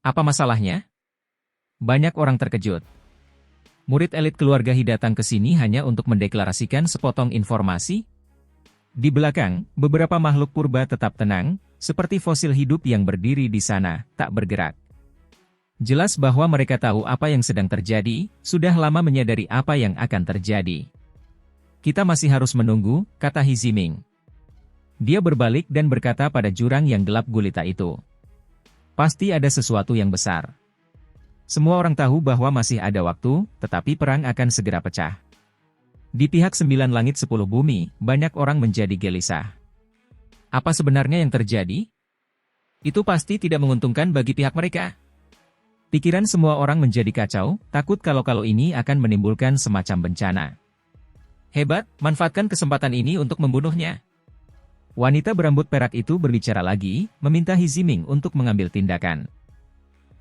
Apa masalahnya? Banyak orang terkejut. Murid elit keluarga He datang ke sini hanya untuk mendeklarasikan sepotong informasi? Di belakang, beberapa makhluk purba tetap tenang, seperti fosil hidup yang berdiri di sana, tak bergerak. Jelas bahwa mereka tahu apa yang sedang terjadi, sudah lama menyadari apa yang akan terjadi. Kita masih harus menunggu, kata He Ziming. Dia berbalik dan berkata pada jurang yang gelap gulita itu. Pasti ada sesuatu yang besar. Semua orang tahu bahwa masih ada waktu, tetapi perang akan segera pecah. Di pihak 9 langit 10 bumi, banyak orang menjadi gelisah. Apa sebenarnya yang terjadi? Itu pasti tidak menguntungkan bagi pihak mereka. Pikiran semua orang menjadi kacau, takut kalau ini akan menimbulkan semacam bencana. Hebat, manfaatkan kesempatan ini untuk membunuhnya. Wanita berambut perak itu berbicara lagi, meminta He Ziming untuk mengambil tindakan.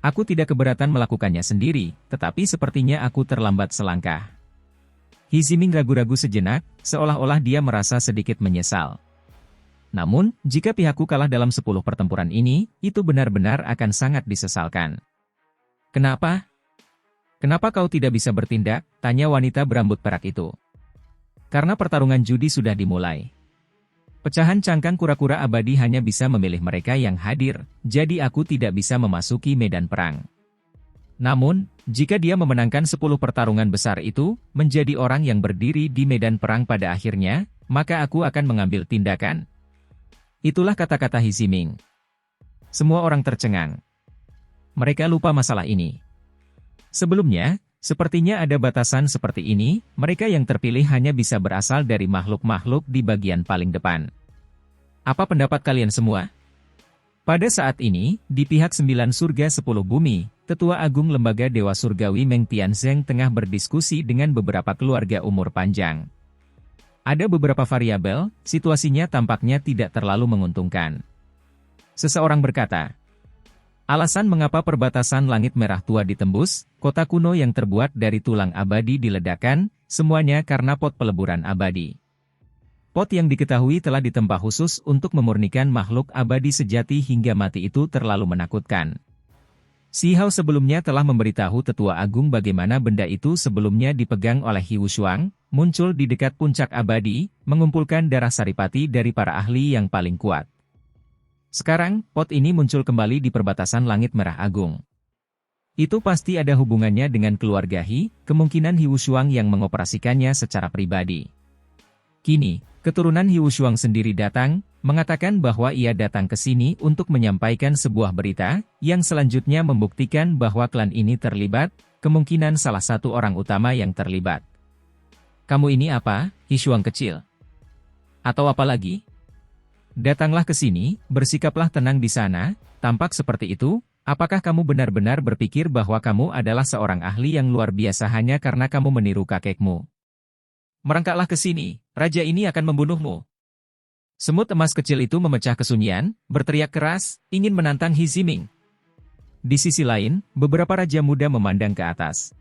Aku tidak keberatan melakukannya sendiri, tetapi sepertinya aku terlambat selangkah. He Ziming ragu-ragu sejenak, seolah-olah dia merasa sedikit menyesal. Namun, jika pihakku kalah dalam 10 pertempuran ini, itu benar-benar akan sangat disesalkan. Kenapa? Kenapa kau tidak bisa bertindak? Tanya wanita berambut perak itu. Karena pertarungan judi sudah dimulai. Pecahan cangkang kura-kura abadi hanya bisa memilih mereka yang hadir, jadi aku tidak bisa memasuki medan perang. Namun, jika dia memenangkan 10 pertarungan besar itu, menjadi orang yang berdiri di medan perang pada akhirnya, maka aku akan mengambil tindakan. Itulah kata-kata He Ziming. Semua orang tercengang. Mereka lupa masalah ini. Sebelumnya, sepertinya ada batasan seperti ini, mereka yang terpilih hanya bisa berasal dari makhluk-makhluk di bagian paling depan. Apa pendapat kalian semua? Pada saat ini, di pihak 9 surga 10 bumi, Tetua Agung Lembaga Dewa Surgawi Meng Tianzeng tengah berdiskusi dengan beberapa keluarga umur panjang. Ada beberapa variabel, situasinya tampaknya tidak terlalu menguntungkan. Seseorang berkata, alasan mengapa perbatasan langit merah tua ditembus, kota kuno yang terbuat dari tulang abadi diledakkan, semuanya karena pot peleburan abadi. Pot yang diketahui telah ditempa khusus untuk memurnikan makhluk abadi sejati hingga mati itu terlalu menakutkan. Si Hao sebelumnya telah memberitahu Tetua Agung bagaimana benda itu sebelumnya dipegang oleh He Wushuang, muncul di dekat puncak abadi, mengumpulkan darah saripati dari para ahli yang paling kuat. Sekarang, pot ini muncul kembali di perbatasan langit merah agung. Itu pasti ada hubungannya dengan keluarga He, kemungkinan He Wushuang yang mengoperasikannya secara pribadi. Kini, keturunan He Wushuang sendiri datang, mengatakan bahwa ia datang ke sini untuk menyampaikan sebuah berita, yang selanjutnya membuktikan bahwa klan ini terlibat, kemungkinan salah satu orang utama yang terlibat. Kamu ini apa, He Shuang kecil? Atau apa lagi? Datanglah ke sini, bersikaplah tenang di sana, tampak seperti itu, apakah kamu benar-benar berpikir bahwa kamu adalah seorang ahli yang luar biasa hanya karena kamu meniru kakekmu? Merangkaklah ke sini, raja ini akan membunuhmu. Semut emas kecil itu memecah kesunyian, berteriak keras, ingin menantang He Ziming. Di sisi lain, beberapa raja muda memandang ke atas.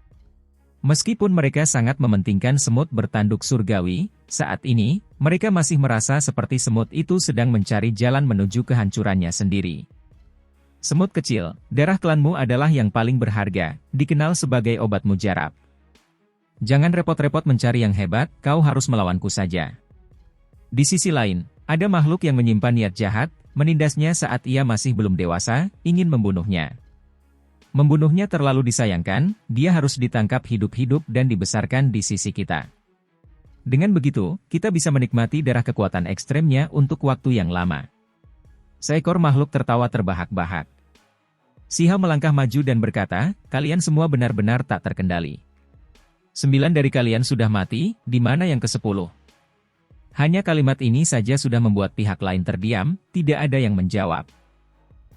Meskipun mereka sangat mementingkan semut bertanduk surgawi, saat ini, mereka masih merasa seperti semut itu sedang mencari jalan menuju kehancurannya sendiri. Semut kecil, darah klanmu adalah yang paling berharga, dikenal sebagai obat mujarab. Jangan repot-repot mencari yang hebat, kau harus melawanku saja. Di sisi lain, ada makhluk yang menyimpan niat jahat, menindasnya saat ia masih belum dewasa, ingin membunuhnya. Membunuhnya terlalu disayangkan, dia harus ditangkap hidup-hidup dan dibesarkan di sisi kita. Dengan begitu, kita bisa menikmati darah kekuatan ekstremnya untuk waktu yang lama. Seekor makhluk tertawa terbahak-bahak. Si Hao melangkah maju dan berkata, kalian semua benar-benar tak terkendali. 9 dari kalian sudah mati, di mana yang ke-10? Hanya kalimat ini saja sudah membuat pihak lain terdiam, tidak ada yang menjawab.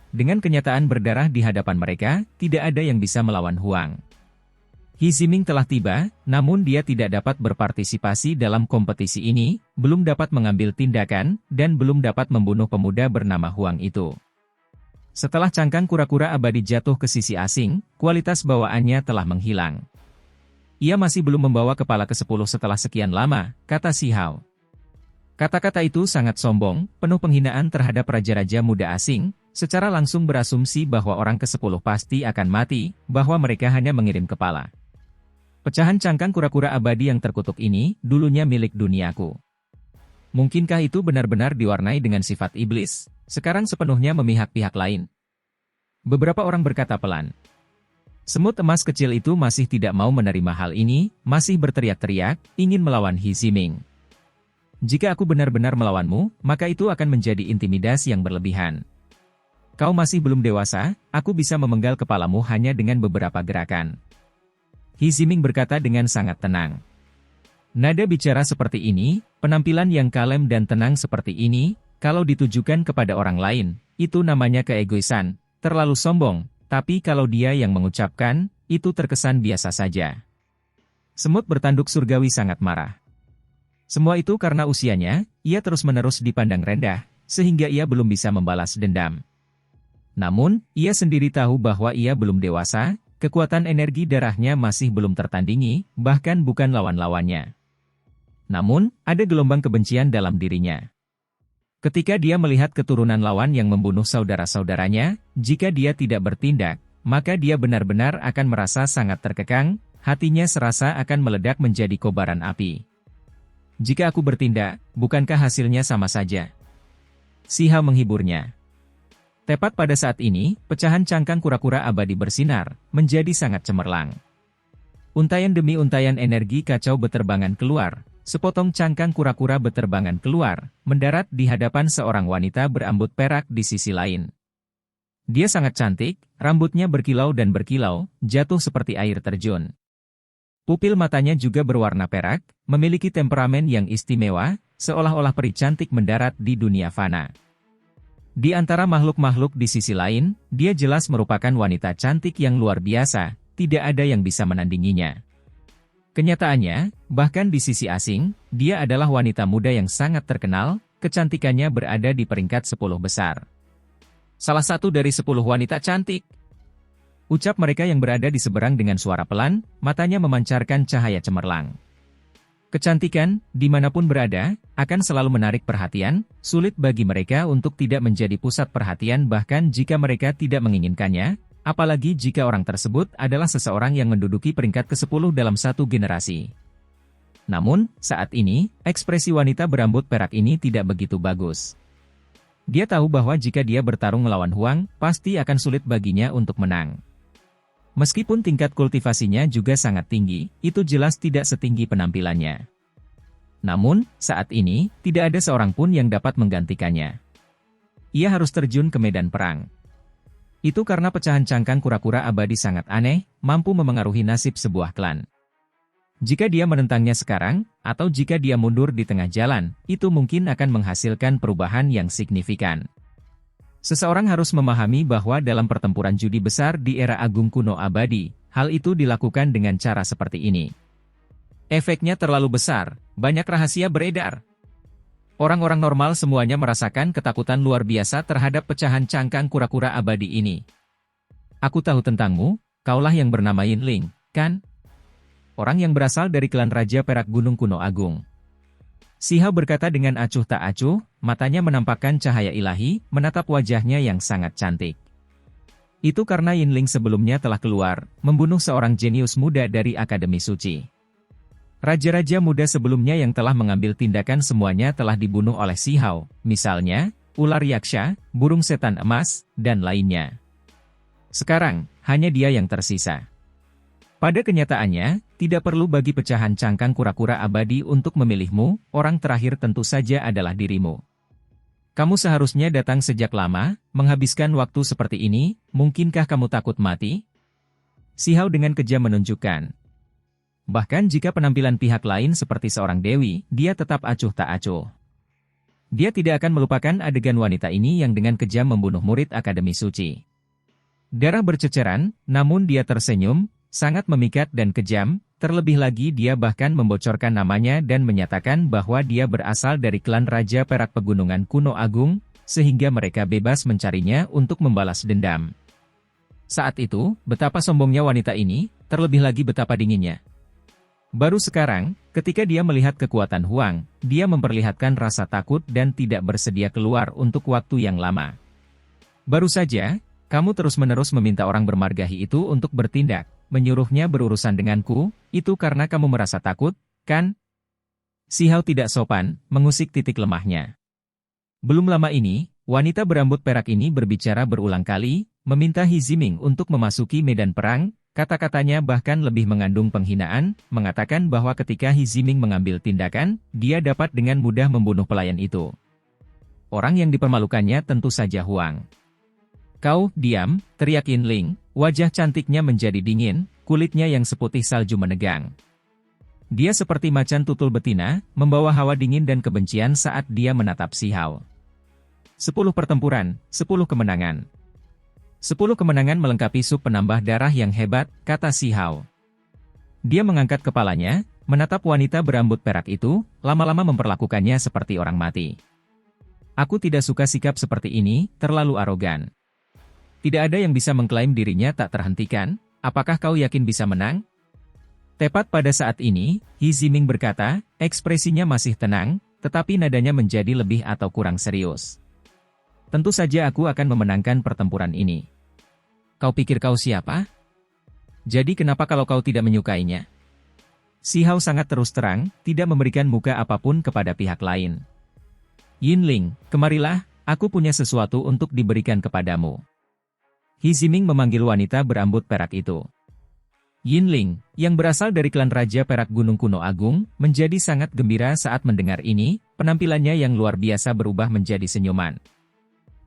Dengan kenyataan berdarah di hadapan mereka, tidak ada yang bisa melawan Huang. He Ziming telah tiba, namun dia tidak dapat berpartisipasi dalam kompetisi ini, belum dapat mengambil tindakan, dan belum dapat membunuh pemuda bernama Huang itu. Setelah cangkang kura-kura abadi jatuh ke sisi asing, kualitas bawaannya telah menghilang. Ia masih belum membawa kepala ke-10 setelah sekian lama, kata Si Hao. Kata-kata itu sangat sombong, penuh penghinaan terhadap raja-raja muda asing, secara langsung berasumsi bahwa orang ke-10 pasti akan mati, bahwa mereka hanya mengirim kepala. Pecahan cangkang kura-kura abadi yang terkutuk ini, dulunya milik duniaku. Mungkinkah itu benar-benar diwarnai dengan sifat iblis, sekarang sepenuhnya memihak pihak lain? Beberapa orang berkata pelan. Semut emas kecil itu masih tidak mau menerima hal ini, masih berteriak-teriak, ingin melawan He Ziming. Jika aku benar-benar melawanmu, maka itu akan menjadi intimidasi yang berlebihan. Kau masih belum dewasa, aku bisa memenggal kepalamu hanya dengan beberapa gerakan. He Ziming berkata dengan sangat tenang. Nada bicara seperti ini, penampilan yang kalem dan tenang seperti ini, kalau ditujukan kepada orang lain, itu namanya keegoisan, terlalu sombong, tapi kalau dia yang mengucapkan, itu terkesan biasa saja. Semut bertanduk surgawi sangat marah. Semua itu karena usianya, ia terus-menerus dipandang rendah, sehingga ia belum bisa membalas dendam. Namun, ia sendiri tahu bahwa ia belum dewasa, kekuatan energi darahnya masih belum tertandingi, bahkan bukan lawan-lawannya. Namun, ada gelombang kebencian dalam dirinya. Ketika dia melihat keturunan lawan yang membunuh saudara-saudaranya, jika dia tidak bertindak, maka dia benar-benar akan merasa sangat terkekang, hatinya serasa akan meledak menjadi kobaran api. Jika aku bertindak, bukankah hasilnya sama saja? Siha menghiburnya. Tepat pada saat ini, pecahan cangkang kura-kura abadi bersinar, menjadi sangat cemerlang. Untaian demi untaian energi kacau beterbangan keluar, sepotong cangkang kura-kura beterbangan keluar, mendarat di hadapan seorang wanita berambut perak di sisi lain. Dia sangat cantik, rambutnya berkilau dan berkilau, jatuh seperti air terjun. Pupil matanya juga berwarna perak, memiliki temperamen yang istimewa, seolah-olah peri cantik mendarat di dunia fana. Di antara makhluk-makhluk di sisi lain, dia jelas merupakan wanita cantik yang luar biasa, tidak ada yang bisa menandinginya. Kenyataannya, bahkan di sisi asing, dia adalah wanita muda yang sangat terkenal, kecantikannya berada di peringkat 10 besar. Salah satu dari 10 wanita cantik. Ucap mereka yang berada di seberang dengan suara pelan, matanya memancarkan cahaya cemerlang. Kecantikan, dimanapun berada, akan selalu menarik perhatian, sulit bagi mereka untuk tidak menjadi pusat perhatian bahkan jika mereka tidak menginginkannya, apalagi jika orang tersebut adalah seseorang yang menduduki peringkat ke-10 dalam satu generasi. Namun, saat ini, ekspresi wanita berambut perak ini tidak begitu bagus. Dia tahu bahwa jika dia bertarung melawan Huang, pasti akan sulit baginya untuk menang. Meskipun tingkat kultivasinya juga sangat tinggi, itu jelas tidak setinggi penampilannya. Namun, saat ini, tidak ada seorang pun yang dapat menggantikannya. Ia harus terjun ke medan perang. Itu karena pecahan cangkang kura-kura abadi sangat aneh, mampu memengaruhi nasib sebuah klan. Jika dia menentangnya sekarang, atau jika dia mundur di tengah jalan, itu mungkin akan menghasilkan perubahan yang signifikan. Seseorang harus memahami bahwa dalam pertempuran judi besar di era agung kuno abadi, hal itu dilakukan dengan cara seperti ini. Efeknya terlalu besar, banyak rahasia beredar. Orang-orang normal semuanya merasakan ketakutan luar biasa terhadap pecahan cangkang kura-kura abadi ini. Aku tahu tentangmu, kaulah yang bernama Yinling, kan? Orang yang berasal dari klan Raja Perak Gunung Kuno Agung. Siha berkata dengan acuh tak acuh, matanya menampakkan cahaya ilahi, menatap wajahnya yang sangat cantik. Itu karena Yinling sebelumnya telah keluar, membunuh seorang jenius muda dari Akademi Suci. Raja-raja muda sebelumnya yang telah mengambil tindakan semuanya telah dibunuh oleh Si Hao, misalnya, ular yaksha, burung setan emas, dan lainnya. Sekarang, hanya dia yang tersisa. Pada kenyataannya, tidak perlu bagi pecahan cangkang kura-kura abadi untuk memilihmu, orang terakhir tentu saja adalah dirimu. Kamu seharusnya datang sejak lama, menghabiskan waktu seperti ini, mungkinkah kamu takut mati? Si Hao dengan kejam menunjukkan. Bahkan jika penampilan pihak lain seperti seorang dewi, dia tetap acuh tak acuh. Dia tidak akan melupakan adegan wanita ini yang dengan kejam membunuh murid Akademi Suci. Darah berceceran, namun dia tersenyum, sangat memikat dan kejam, terlebih lagi dia bahkan membocorkan namanya dan menyatakan bahwa dia berasal dari klan Raja Perak Pegunungan Kuno Agung, sehingga mereka bebas mencarinya untuk membalas dendam. Saat itu, betapa sombongnya wanita ini, terlebih lagi betapa dinginnya. Baru sekarang, ketika dia melihat kekuatan Huang, dia memperlihatkan rasa takut dan tidak bersedia keluar untuk waktu yang lama. Baru saja, kamu terus-menerus meminta orang bermargahi itu untuk bertindak, menyuruhnya berurusan denganku, itu karena kamu merasa takut, kan? Si Hao tidak sopan, mengusik titik lemahnya. Belum lama ini, wanita berambut perak ini berbicara berulang kali, meminta He Ziming untuk memasuki medan perang, kata-katanya bahkan lebih mengandung penghinaan, mengatakan bahwa ketika He Ziming mengambil tindakan, dia dapat dengan mudah membunuh pelayan itu. Orang yang dipermalukannya tentu saja Huang. Kau, diam, teriak Yin Ling, wajah cantiknya menjadi dingin, kulitnya yang seputih salju menegang. Dia seperti macan tutul betina, membawa hawa dingin dan kebencian saat dia menatap Si Hao. 10 pertempuran, 10 kemenangan. 10 kemenangan melengkapi sup penambah darah yang hebat, kata Si Hao. Dia mengangkat kepalanya, menatap wanita berambut perak itu, lama-lama memperlakukannya seperti orang mati. Aku tidak suka sikap seperti ini, terlalu arogan. Tidak ada yang bisa mengklaim dirinya tak terhentikan, apakah kau yakin bisa menang? Tepat pada saat ini, He Ziming berkata, ekspresinya masih tenang, tetapi nadanya menjadi lebih atau kurang serius. Tentu saja aku akan memenangkan pertempuran ini. Kau pikir kau siapa? Jadi kenapa kalau kau tidak menyukainya? Si Hao sangat terus terang, tidak memberikan muka apapun kepada pihak lain. Yin Ling, kemarilah, aku punya sesuatu untuk diberikan kepadamu. He Ziming memanggil wanita berambut perak itu. Yin Ling, yang berasal dari klan Raja Perak Gunung Kuno Agung, menjadi sangat gembira saat mendengar ini, penampilannya yang luar biasa berubah menjadi senyuman.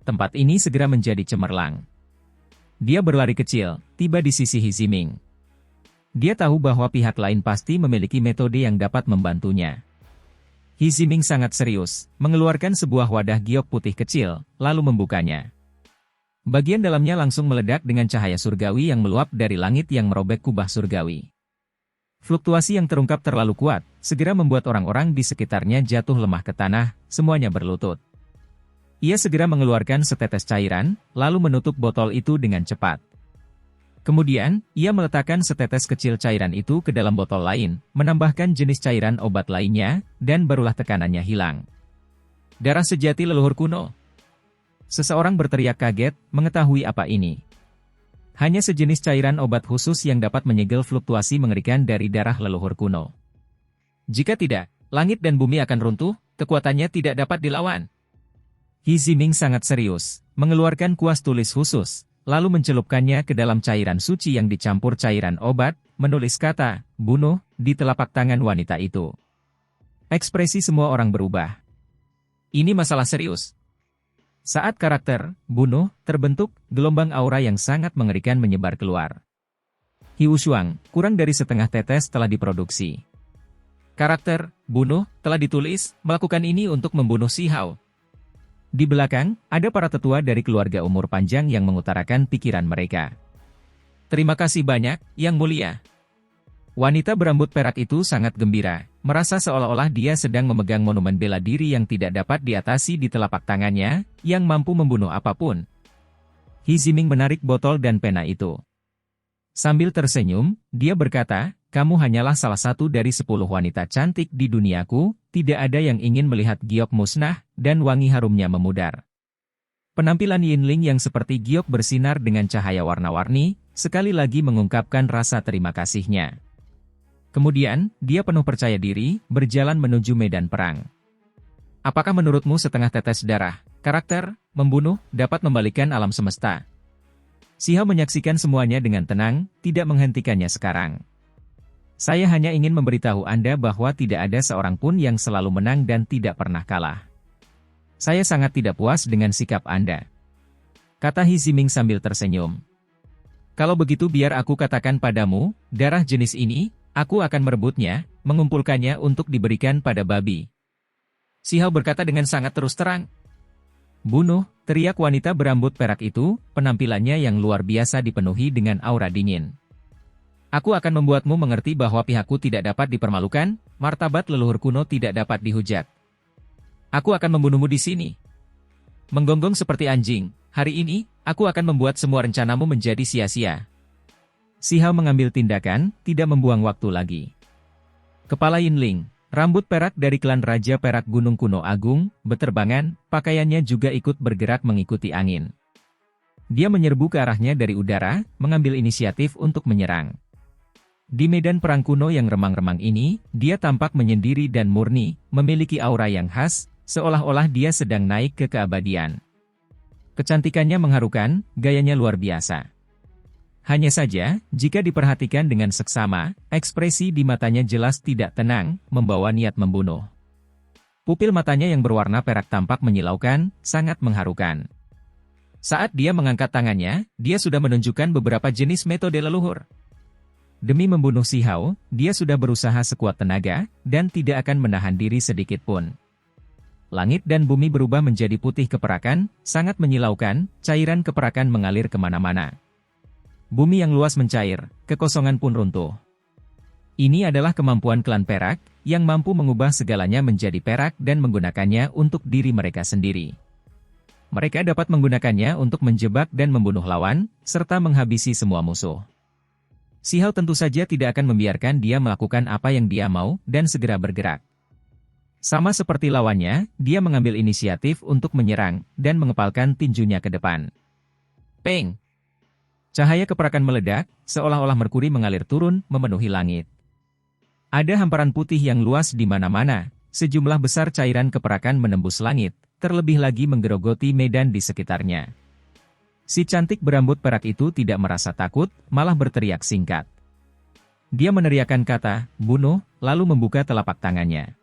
Tempat ini segera menjadi cemerlang. Dia berlari kecil, tiba di sisi He Ziming. Dia tahu bahwa pihak lain pasti memiliki metode yang dapat membantunya. He Ziming sangat serius, mengeluarkan sebuah wadah giok putih kecil, lalu membukanya. Bagian dalamnya langsung meledak dengan cahaya surgawi yang meluap dari langit yang merobek kubah surgawi. Fluktuasi yang terungkap terlalu kuat, segera membuat orang-orang di sekitarnya jatuh lemah ke tanah, semuanya berlutut. Ia segera mengeluarkan setetes cairan, lalu menutup botol itu dengan cepat. Kemudian, ia meletakkan setetes kecil cairan itu ke dalam botol lain, menambahkan jenis cairan obat lainnya, dan barulah tekanannya hilang. Darah sejati leluhur kuno. Seseorang berteriak kaget, mengetahui apa ini. Hanya sejenis cairan obat khusus yang dapat menyegel fluktuasi mengerikan dari darah leluhur kuno. Jika tidak, langit dan bumi akan runtuh, kekuatannya tidak dapat dilawan. He Ziming sangat serius, mengeluarkan kuas tulis khusus, lalu mencelupkannya ke dalam cairan suci yang dicampur cairan obat, menulis kata, bunuh, di telapak tangan wanita itu. Ekspresi semua orang berubah. Ini masalah serius. Saat karakter, bunuh, terbentuk, gelombang aura yang sangat mengerikan menyebar keluar. Hiu Shuang, kurang dari setengah tetes telah diproduksi. Karakter, bunuh, telah ditulis, melakukan ini untuk membunuh Si Hao. Di belakang, ada para tetua dari keluarga umur panjang yang mengutarakan pikiran mereka. Terima kasih banyak, Yang Mulia. Wanita berambut perak itu sangat gembira, merasa seolah-olah dia sedang memegang monumen bela diri yang tidak dapat diatasi di telapak tangannya, yang mampu membunuh apapun. He Ziming menarik botol dan pena itu. Sambil tersenyum, dia berkata, kamu hanyalah salah satu dari 10 wanita cantik di duniaku, tidak ada yang ingin melihat giok musnah, dan wangi harumnya memudar. Penampilan Yin Ling yang seperti giok bersinar dengan cahaya warna-warni, sekali lagi mengungkapkan rasa terima kasihnya. Kemudian, dia penuh percaya diri, berjalan menuju medan perang. Apakah menurutmu setengah tetes darah, karakter, membunuh, dapat membalikkan alam semesta? Si Hao menyaksikan semuanya dengan tenang, tidak menghentikannya sekarang. Saya hanya ingin memberitahu Anda bahwa tidak ada seorang pun yang selalu menang dan tidak pernah kalah. Saya sangat tidak puas dengan sikap Anda. Kata He Ziming sambil tersenyum. Kalau begitu biar aku katakan padamu, darah jenis ini, aku akan merebutnya, mengumpulkannya untuk diberikan pada babi. Si Hao berkata dengan sangat terus terang. Bunuh, teriak wanita berambut perak itu, penampilannya yang luar biasa dipenuhi dengan aura dingin. Aku akan membuatmu mengerti bahwa pihakku tidak dapat dipermalukan, martabat leluhur kuno tidak dapat dihujat. Aku akan membunuhmu di sini. Menggonggong seperti anjing, hari ini, aku akan membuat semua rencanamu menjadi sia-sia. Si Hao mengambil tindakan, tidak membuang waktu lagi. Kepala Yin Ling, rambut perak dari klan Raja Perak Gunung Kuno Agung, beterbangan, pakaiannya juga ikut bergerak mengikuti angin. Dia menyerbu ke arahnya dari udara, mengambil inisiatif untuk menyerang. Di medan perang kuno yang remang-remang ini, dia tampak menyendiri dan murni, memiliki aura yang khas, seolah-olah dia sedang naik ke keabadian. Kecantikannya mengharukan, gayanya luar biasa. Hanya saja, jika diperhatikan dengan seksama, ekspresi di matanya jelas tidak tenang, membawa niat membunuh. Pupil matanya yang berwarna perak tampak menyilaukan, sangat mengharukan. Saat dia mengangkat tangannya, dia sudah menunjukkan beberapa jenis metode leluhur. Demi membunuh Si Hao, dia sudah berusaha sekuat tenaga, dan tidak akan menahan diri sedikit pun. Langit dan bumi berubah menjadi putih keperakan, sangat menyilaukan, cairan keperakan mengalir kemana-mana. Bumi yang luas mencair, kekosongan pun runtuh. Ini adalah kemampuan klan perak, yang mampu mengubah segalanya menjadi perak dan menggunakannya untuk diri mereka sendiri. Mereka dapat menggunakannya untuk menjebak dan membunuh lawan, serta menghabisi semua musuh. Si Hao tentu saja tidak akan membiarkan dia melakukan apa yang dia mau, dan segera bergerak. Sama seperti lawannya, dia mengambil inisiatif untuk menyerang, dan mengepalkan tinjunya ke depan. Peng! Cahaya keperakan meledak, seolah-olah merkuri mengalir turun, memenuhi langit. Ada hamparan putih yang luas di mana-mana, sejumlah besar cairan keperakan menembus langit, terlebih lagi menggerogoti medan di sekitarnya. Si cantik berambut perak itu tidak merasa takut, malah berteriak singkat. Dia meneriakkan kata, bunuh, lalu membuka telapak tangannya.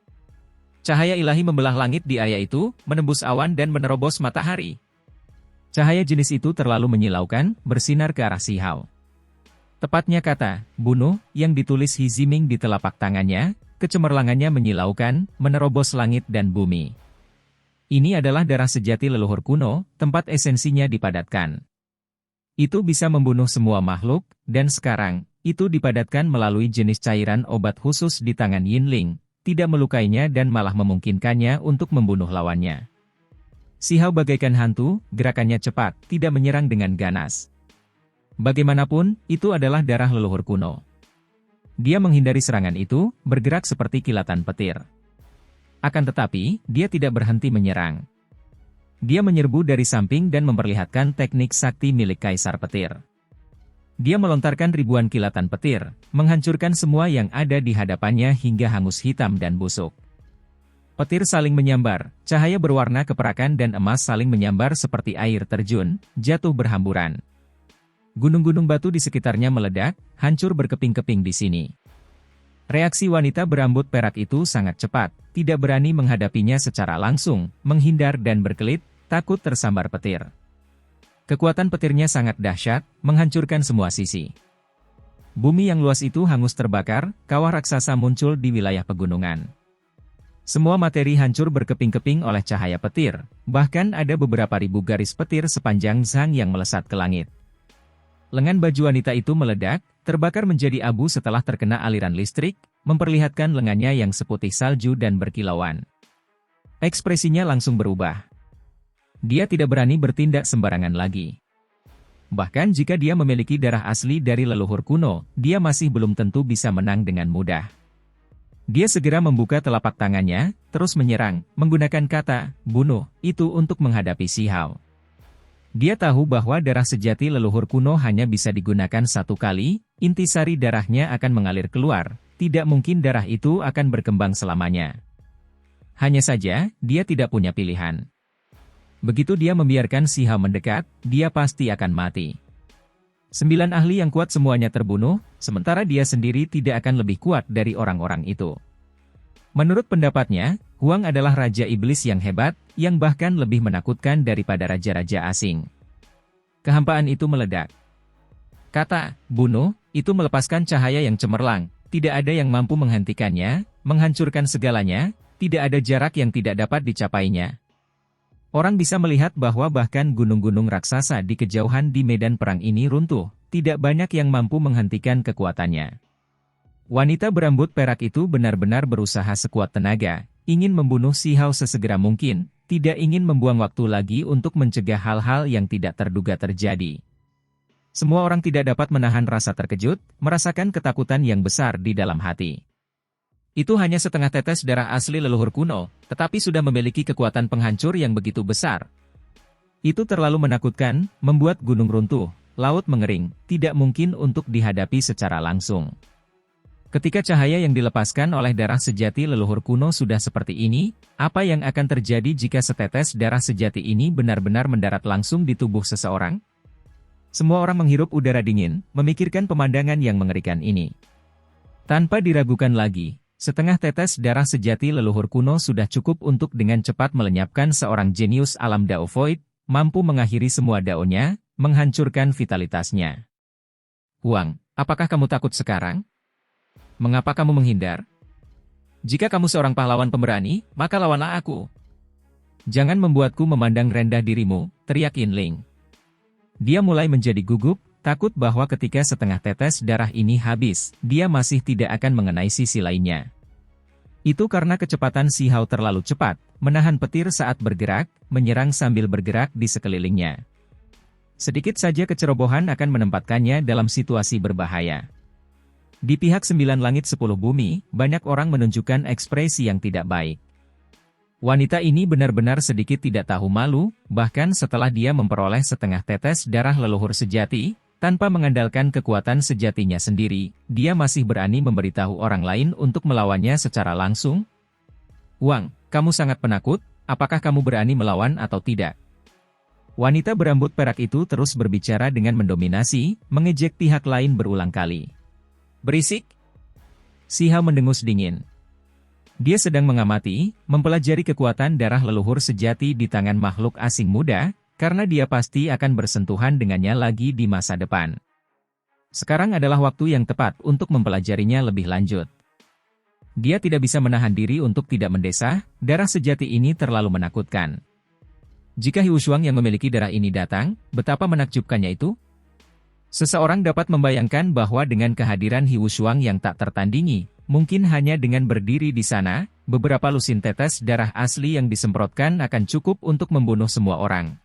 Cahaya ilahi membelah langit di area itu, menembus awan dan menerobos matahari. Cahaya jenis itu terlalu menyilaukan, bersinar ke arah Si Hao. Tepatnya kata, bunuh, yang ditulis He Ziming di telapak tangannya, kecemerlangannya menyilaukan, menerobos langit dan bumi. Ini adalah darah sejati leluhur kuno, tempat esensinya dipadatkan. Itu bisa membunuh semua makhluk, dan sekarang, itu dipadatkan melalui jenis cairan obat khusus di tangan Yinling, tidak melukainya dan malah memungkinkannya untuk membunuh lawannya. Si Hao bagaikan hantu, gerakannya cepat, tidak menyerang dengan ganas. Bagaimanapun, itu adalah darah leluhur kuno. Dia menghindari serangan itu, bergerak seperti kilatan petir. Akan tetapi, dia tidak berhenti menyerang. Dia menyerbu dari samping dan memperlihatkan teknik sakti milik Kaisar Petir. Dia melontarkan ribuan kilatan petir, menghancurkan semua yang ada di hadapannya hingga hangus hitam dan busuk. Petir saling menyambar, cahaya berwarna keperakan dan emas saling menyambar seperti air terjun, jatuh berhamburan. Gunung-gunung batu di sekitarnya meledak, hancur berkeping-keping di sini. Reaksi wanita berambut perak itu sangat cepat, tidak berani menghadapinya secara langsung, menghindar dan berkelit, takut tersambar petir. Kekuatan petirnya sangat dahsyat, menghancurkan semua sisi. Bumi yang luas itu hangus terbakar, kawah raksasa muncul di wilayah pegunungan. Semua materi hancur berkeping-keping oleh cahaya petir, bahkan ada beberapa ribu garis petir sepanjang zhang yang melesat ke langit. Lengan baju wanita itu meledak, terbakar menjadi abu setelah terkena aliran listrik, memperlihatkan lengannya yang seputih salju dan berkilauan. Ekspresinya langsung berubah. Dia tidak berani bertindak sembarangan lagi. Bahkan jika dia memiliki darah asli dari leluhur kuno, dia masih belum tentu bisa menang dengan mudah. Dia segera membuka telapak tangannya, terus menyerang, menggunakan kata, bunuh, itu untuk menghadapi Si Hao. Dia tahu bahwa darah sejati leluhur kuno hanya bisa digunakan satu kali, intisari darahnya akan mengalir keluar, tidak mungkin darah itu akan berkembang selamanya. Hanya saja, dia tidak punya pilihan. Begitu dia membiarkan Si Hao mendekat, dia pasti akan mati. 9 ahli yang kuat semuanya terbunuh, sementara dia sendiri tidak akan lebih kuat dari orang-orang itu. Menurut pendapatnya, Huang adalah Raja Iblis yang hebat, yang bahkan lebih menakutkan daripada raja-raja asing. Kehampaan itu meledak. Kata, bunuh, itu melepaskan cahaya yang cemerlang, tidak ada yang mampu menghentikannya, menghancurkan segalanya, tidak ada jarak yang tidak dapat dicapainya. Orang bisa melihat bahwa bahkan gunung-gunung raksasa di kejauhan di medan perang ini runtuh, tidak banyak yang mampu menghentikan kekuatannya. Wanita berambut perak itu benar-benar berusaha sekuat tenaga, ingin membunuh Si Hao sesegera mungkin, tidak ingin membuang waktu lagi untuk mencegah hal-hal yang tidak terduga terjadi. Semua orang tidak dapat menahan rasa terkejut, merasakan ketakutan yang besar di dalam hati. Itu hanya setengah tetes darah asli leluhur kuno, tetapi sudah memiliki kekuatan penghancur yang begitu besar. Itu terlalu menakutkan, membuat gunung runtuh, laut mengering, tidak mungkin untuk dihadapi secara langsung. Ketika cahaya yang dilepaskan oleh darah sejati leluhur kuno sudah seperti ini, apa yang akan terjadi jika setetes darah sejati ini benar-benar mendarat langsung di tubuh seseorang? Semua orang menghirup udara dingin, memikirkan pemandangan yang mengerikan ini. Tanpa diragukan lagi, setengah tetes darah sejati leluhur kuno sudah cukup untuk dengan cepat melenyapkan seorang jenius alam Dao Void, mampu mengakhiri semua Dao-nya, menghancurkan vitalitasnya. Huang, apakah kamu takut sekarang? Mengapa kamu menghindar? Jika kamu seorang pahlawan pemberani, maka lawanlah aku. Jangan membuatku memandang rendah dirimu, teriak Yinling. Dia mulai menjadi gugup, takut bahwa ketika setengah tetes darah ini habis, dia masih tidak akan mengenai sisi lainnya. Itu karena kecepatan Si Hao terlalu cepat, menahan petir saat bergerak, menyerang sambil bergerak di sekelilingnya. Sedikit saja kecerobohan akan menempatkannya dalam situasi berbahaya. Di pihak 9 langit 10 bumi, banyak orang menunjukkan ekspresi yang tidak baik. Wanita ini benar-benar sedikit tidak tahu malu, bahkan setelah dia memperoleh setengah tetes darah leluhur sejati, tanpa mengandalkan kekuatan sejatinya sendiri, dia masih berani memberitahu orang lain untuk melawannya secara langsung. Wang, kamu sangat penakut, apakah kamu berani melawan atau tidak? Wanita berambut perak itu terus berbicara dengan mendominasi, mengejek pihak lain berulang kali. Berisik! Si Hao mendengus dingin. Dia sedang mengamati, mempelajari kekuatan darah leluhur sejati di tangan makhluk asing muda, karena dia pasti akan bersentuhan dengannya lagi di masa depan. Sekarang adalah waktu yang tepat untuk mempelajarinya lebih lanjut. Dia tidak bisa menahan diri untuk tidak mendesah, darah sejati ini terlalu menakutkan. Jika Hiu Shuang yang memiliki darah ini datang, betapa menakjubkannya itu? Seseorang dapat membayangkan bahwa dengan kehadiran Hiu Shuang yang tak tertandingi, mungkin hanya dengan berdiri di sana, beberapa lusin tetes darah asli yang disemprotkan akan cukup untuk membunuh semua orang.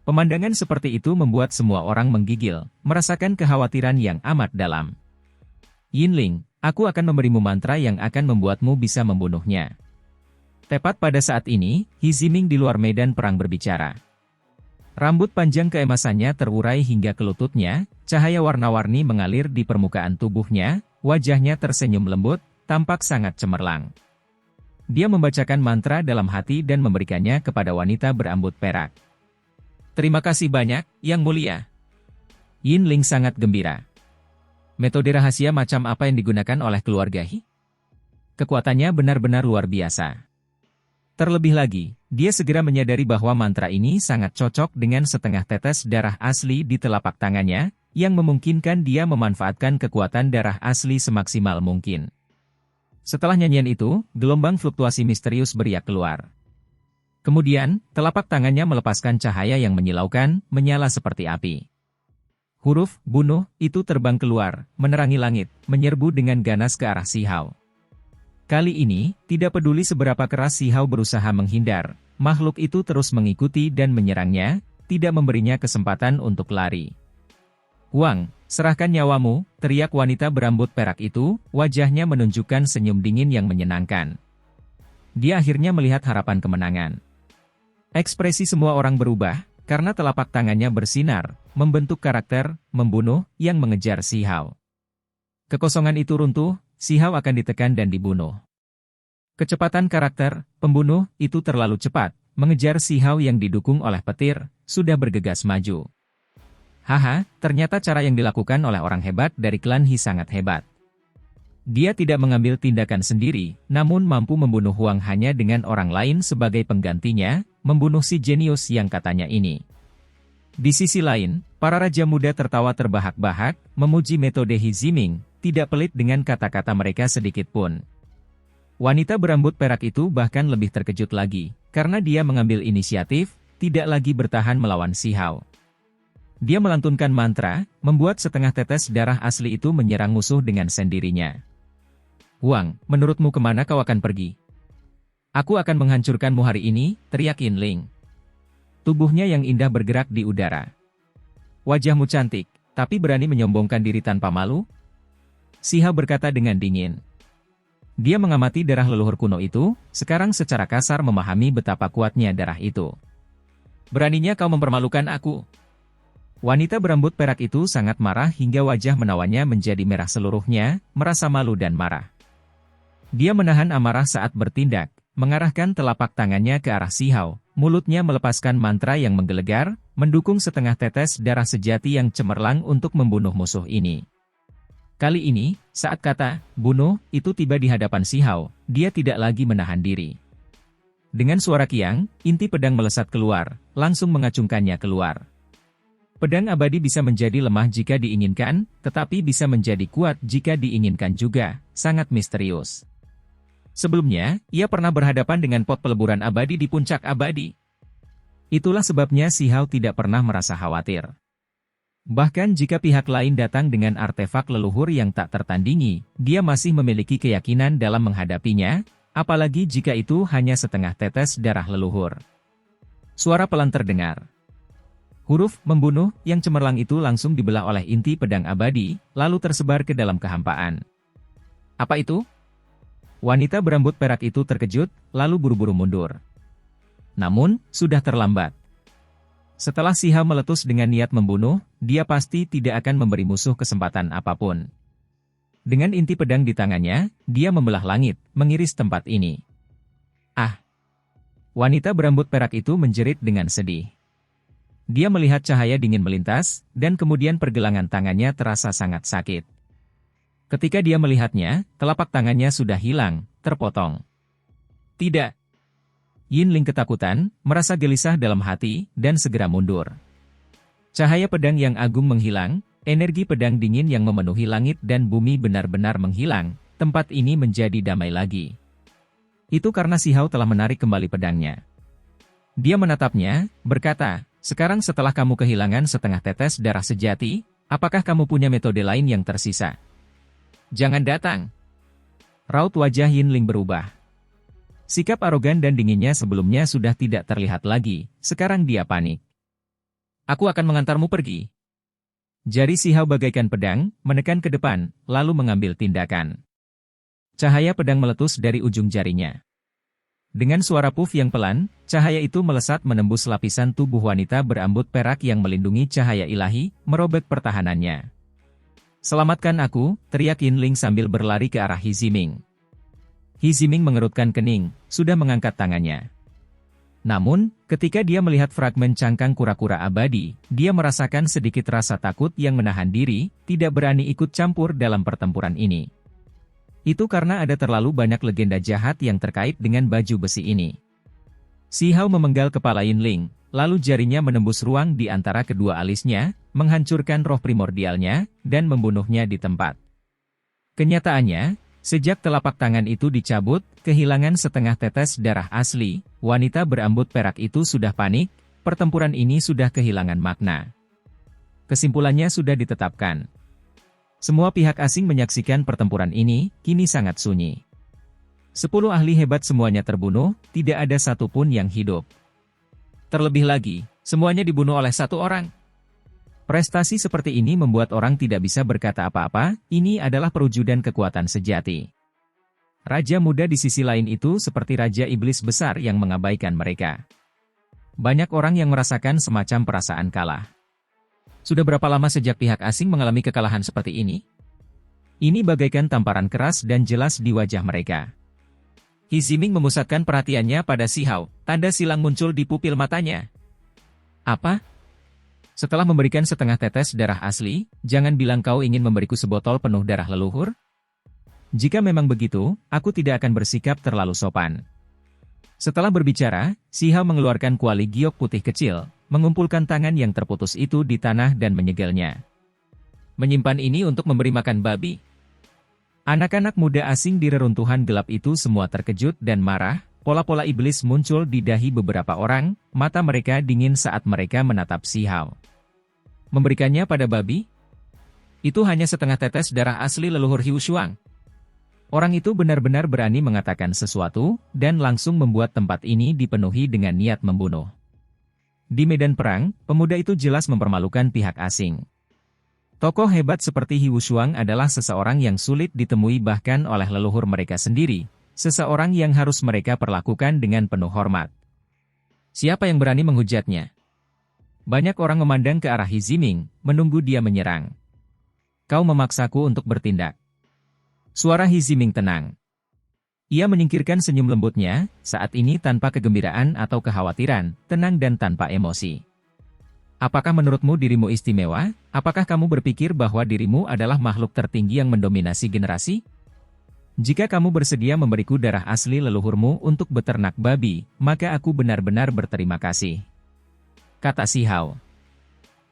Pemandangan seperti itu membuat semua orang menggigil, merasakan kekhawatiran yang amat dalam. Yinling, aku akan memberimu mantra yang akan membuatmu bisa membunuhnya. Tepat pada saat ini, He Ziming di luar medan perang berbicara. Rambut panjang keemasannya terurai hingga ke lututnya, cahaya warna-warni mengalir di permukaan tubuhnya, wajahnya tersenyum lembut, tampak sangat cemerlang. Dia membacakan mantra dalam hati dan memberikannya kepada wanita berambut perak. Terima kasih banyak, Yang Mulia. Yinling sangat gembira. Metode rahasia macam apa yang digunakan oleh keluarga He? Kekuatannya benar-benar luar biasa. Terlebih lagi, dia segera menyadari bahwa mantra ini sangat cocok dengan setengah tetes darah asli di telapak tangannya, yang memungkinkan dia memanfaatkan kekuatan darah asli semaksimal mungkin. Setelah nyanyian itu, gelombang fluktuasi misterius beriak keluar. Kemudian, telapak tangannya melepaskan cahaya yang menyilaukan, menyala seperti api. Huruf "bunuh" itu terbang keluar, menerangi langit, menyerbu dengan ganas ke arah Si Hao. Kali ini, tidak peduli seberapa keras Si Hao berusaha menghindar, makhluk itu terus mengikuti dan menyerangnya, tidak memberinya kesempatan untuk lari. Wang, serahkan nyawamu, teriak wanita berambut perak itu, wajahnya menunjukkan senyum dingin yang menyenangkan. Dia akhirnya melihat harapan kemenangan. Ekspresi semua orang berubah, karena telapak tangannya bersinar, membentuk karakter, membunuh, yang mengejar Si Hao. Kekosongan itu runtuh, Si Hao akan ditekan dan dibunuh. Kecepatan karakter, pembunuh, itu terlalu cepat, mengejar Si Hao yang didukung oleh petir, sudah bergegas maju. Haha, ternyata cara yang dilakukan oleh orang hebat dari klan He sangat hebat. Dia tidak mengambil tindakan sendiri, namun mampu membunuh Huang hanya dengan orang lain sebagai penggantinya, membunuh si jenius yang katanya ini. Di sisi lain, para raja muda tertawa terbahak-bahak, memuji metode He Ziming, tidak pelit dengan kata-kata mereka sedikit pun. Wanita berambut perak itu bahkan lebih terkejut lagi, karena dia mengambil inisiatif, tidak lagi bertahan melawan Si Hao. Dia melantunkan mantra, membuat setengah tetes darah asli itu menyerang musuh dengan sendirinya. Huang, menurutmu kemana kau akan pergi? Aku akan menghancurkanmu hari ini, teriak Yinling. Tubuhnya yang indah bergerak di udara. Wajahmu cantik, tapi berani menyombongkan diri tanpa malu? Si Hao berkata dengan dingin. Dia mengamati darah leluhur kuno itu, sekarang secara kasar memahami betapa kuatnya darah itu. Beraninya kau mempermalukan aku. Wanita berambut perak itu sangat marah hingga wajah menawannya menjadi merah seluruhnya, merasa malu dan marah. Dia menahan amarah saat bertindak, mengarahkan telapak tangannya ke arah Si Hao, mulutnya melepaskan mantra yang menggelegar, mendukung setengah tetes darah sejati yang cemerlang untuk membunuh musuh ini. Kali ini, saat kata, bunuh, itu tiba di hadapan Si Hao, dia tidak lagi menahan diri. Dengan suara kiang, inti pedang melesat keluar, langsung mengacungkannya keluar. Pedang abadi bisa menjadi lemah jika diinginkan, tetapi bisa menjadi kuat jika diinginkan juga, sangat misterius. Sebelumnya, ia pernah berhadapan dengan pot peleburan abadi di puncak abadi. Itulah sebabnya Si Hao tidak pernah merasa khawatir. Bahkan jika pihak lain datang dengan artefak leluhur yang tak tertandingi, dia masih memiliki keyakinan dalam menghadapinya, apalagi jika itu hanya setengah tetes darah leluhur. Suara pelan terdengar. Huruf membunuh yang cemerlang itu langsung dibelah oleh inti pedang abadi, lalu tersebar ke dalam kehampaan. Apa itu? Wanita berambut perak itu terkejut, lalu buru-buru mundur. Namun, sudah terlambat. Setelah Si Hao meletus dengan niat membunuh, dia pasti tidak akan memberi musuh kesempatan apapun. Dengan inti pedang di tangannya, dia membelah langit, mengiris tempat ini. Ah! Wanita berambut perak itu menjerit dengan sedih. Dia melihat cahaya dingin melintas, dan kemudian pergelangan tangannya terasa sangat sakit. Ketika dia melihatnya, telapak tangannya sudah hilang, terpotong. Tidak. Yin Ling ketakutan, merasa gelisah dalam hati, dan segera mundur. Cahaya pedang yang agung menghilang, energi pedang dingin yang memenuhi langit dan bumi benar-benar menghilang, tempat ini menjadi damai lagi. Itu karena Si Hao telah menarik kembali pedangnya. Dia menatapnya, berkata, sekarang setelah kamu kehilangan setengah tetes darah sejati, apakah kamu punya metode lain yang tersisa? Jangan datang. Raut wajah Yin Ling berubah. Sikap arogan dan dinginnya sebelumnya sudah tidak terlihat lagi, sekarang dia panik. Aku akan mengantarmu pergi. Jari Si Hao bagaikan pedang, menekan ke depan, lalu mengambil tindakan. Cahaya pedang meletus dari ujung jarinya. Dengan suara puff yang pelan, cahaya itu melesat menembus lapisan tubuh wanita berambut perak yang melindungi cahaya ilahi, merobek pertahanannya. Selamatkan aku, teriak Yin Ling sambil berlari ke arah He Ziming. He Ziming mengerutkan kening, sudah mengangkat tangannya. Namun, ketika dia melihat fragmen cangkang kura-kura abadi, dia merasakan sedikit rasa takut yang menahan diri, tidak berani ikut campur dalam pertempuran ini. Itu karena ada terlalu banyak legenda jahat yang terkait dengan baju besi ini. Si Hao memenggal kepala Yin Ling, lalu jarinya menembus ruang di antara kedua alisnya, menghancurkan roh primordialnya, dan membunuhnya di tempat. Kenyataannya, sejak telapak tangan itu dicabut, kehilangan setengah tetes darah asli, wanita berambut perak itu sudah panik, pertempuran ini sudah kehilangan makna. Kesimpulannya sudah ditetapkan. Semua pihak asing menyaksikan pertempuran ini, kini sangat sunyi. 10 ahli hebat semuanya terbunuh, tidak ada satupun yang hidup. Terlebih lagi, semuanya dibunuh oleh satu orang. Prestasi seperti ini membuat orang tidak bisa berkata apa-apa, ini adalah perwujudan kekuatan sejati. Raja muda di sisi lain itu seperti Raja Iblis besar yang mengabaikan mereka. Banyak orang yang merasakan semacam perasaan kalah. Sudah berapa lama sejak pihak asing mengalami kekalahan seperti ini? Ini bagaikan tamparan keras dan jelas di wajah mereka. He Ziming memusatkan perhatiannya pada Si Hao, tanda silang muncul di pupil matanya. Apa? Setelah memberikan setengah tetes darah asli, jangan bilang kau ingin memberiku sebotol penuh darah leluhur? Jika memang begitu, aku tidak akan bersikap terlalu sopan. Setelah berbicara, Si Hao mengeluarkan kuali giok putih kecil, mengumpulkan tangan yang terputus itu di tanah dan menyegelnya. Menyimpan ini untuk memberi makan babi. Anak-anak muda asing di reruntuhan gelap itu semua terkejut dan marah, pola-pola iblis muncul di dahi beberapa orang, mata mereka dingin saat mereka menatap Si Hao. Memberikannya pada babi? Itu hanya setengah tetes darah asli leluhur Hiu Shuang. Orang itu benar-benar berani mengatakan sesuatu, dan langsung membuat tempat ini dipenuhi dengan niat membunuh. Di medan perang, pemuda itu jelas mempermalukan pihak asing. Tokoh hebat seperti Hiu Shuang adalah seseorang yang sulit ditemui bahkan oleh leluhur mereka sendiri, seseorang yang harus mereka perlakukan dengan penuh hormat. Siapa yang berani menghujatnya? Banyak orang memandang ke arah He Ziming, menunggu dia menyerang. Kau memaksaku untuk bertindak. Suara He Ziming tenang. Ia menyingkirkan senyum lembutnya, saat ini tanpa kegembiraan atau kekhawatiran, tenang dan tanpa emosi. Apakah menurutmu dirimu istimewa? Apakah kamu berpikir bahwa dirimu adalah makhluk tertinggi yang mendominasi generasi? Jika kamu bersedia memberiku darah asli leluhurmu untuk beternak babi, maka aku benar-benar berterima kasih. Kata Si Hao.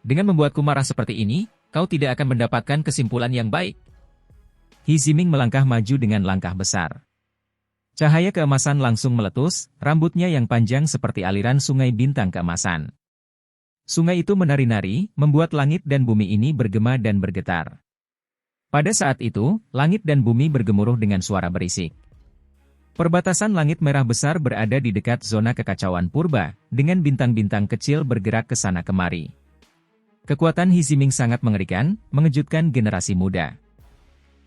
Dengan membuatku marah seperti ini, kau tidak akan mendapatkan kesimpulan yang baik. He Ziming melangkah maju dengan langkah besar. Cahaya keemasan langsung meletus, rambutnya yang panjang seperti aliran sungai bintang keemasan. Sungai itu menari-nari, membuat langit dan bumi ini bergema dan bergetar. Pada saat itu, langit dan bumi bergemuruh dengan suara berisik. Perbatasan langit merah besar berada di dekat zona kekacauan purba, dengan bintang-bintang kecil bergerak ke sana kemari. Kekuatan He Ziming sangat mengerikan, mengejutkan generasi muda.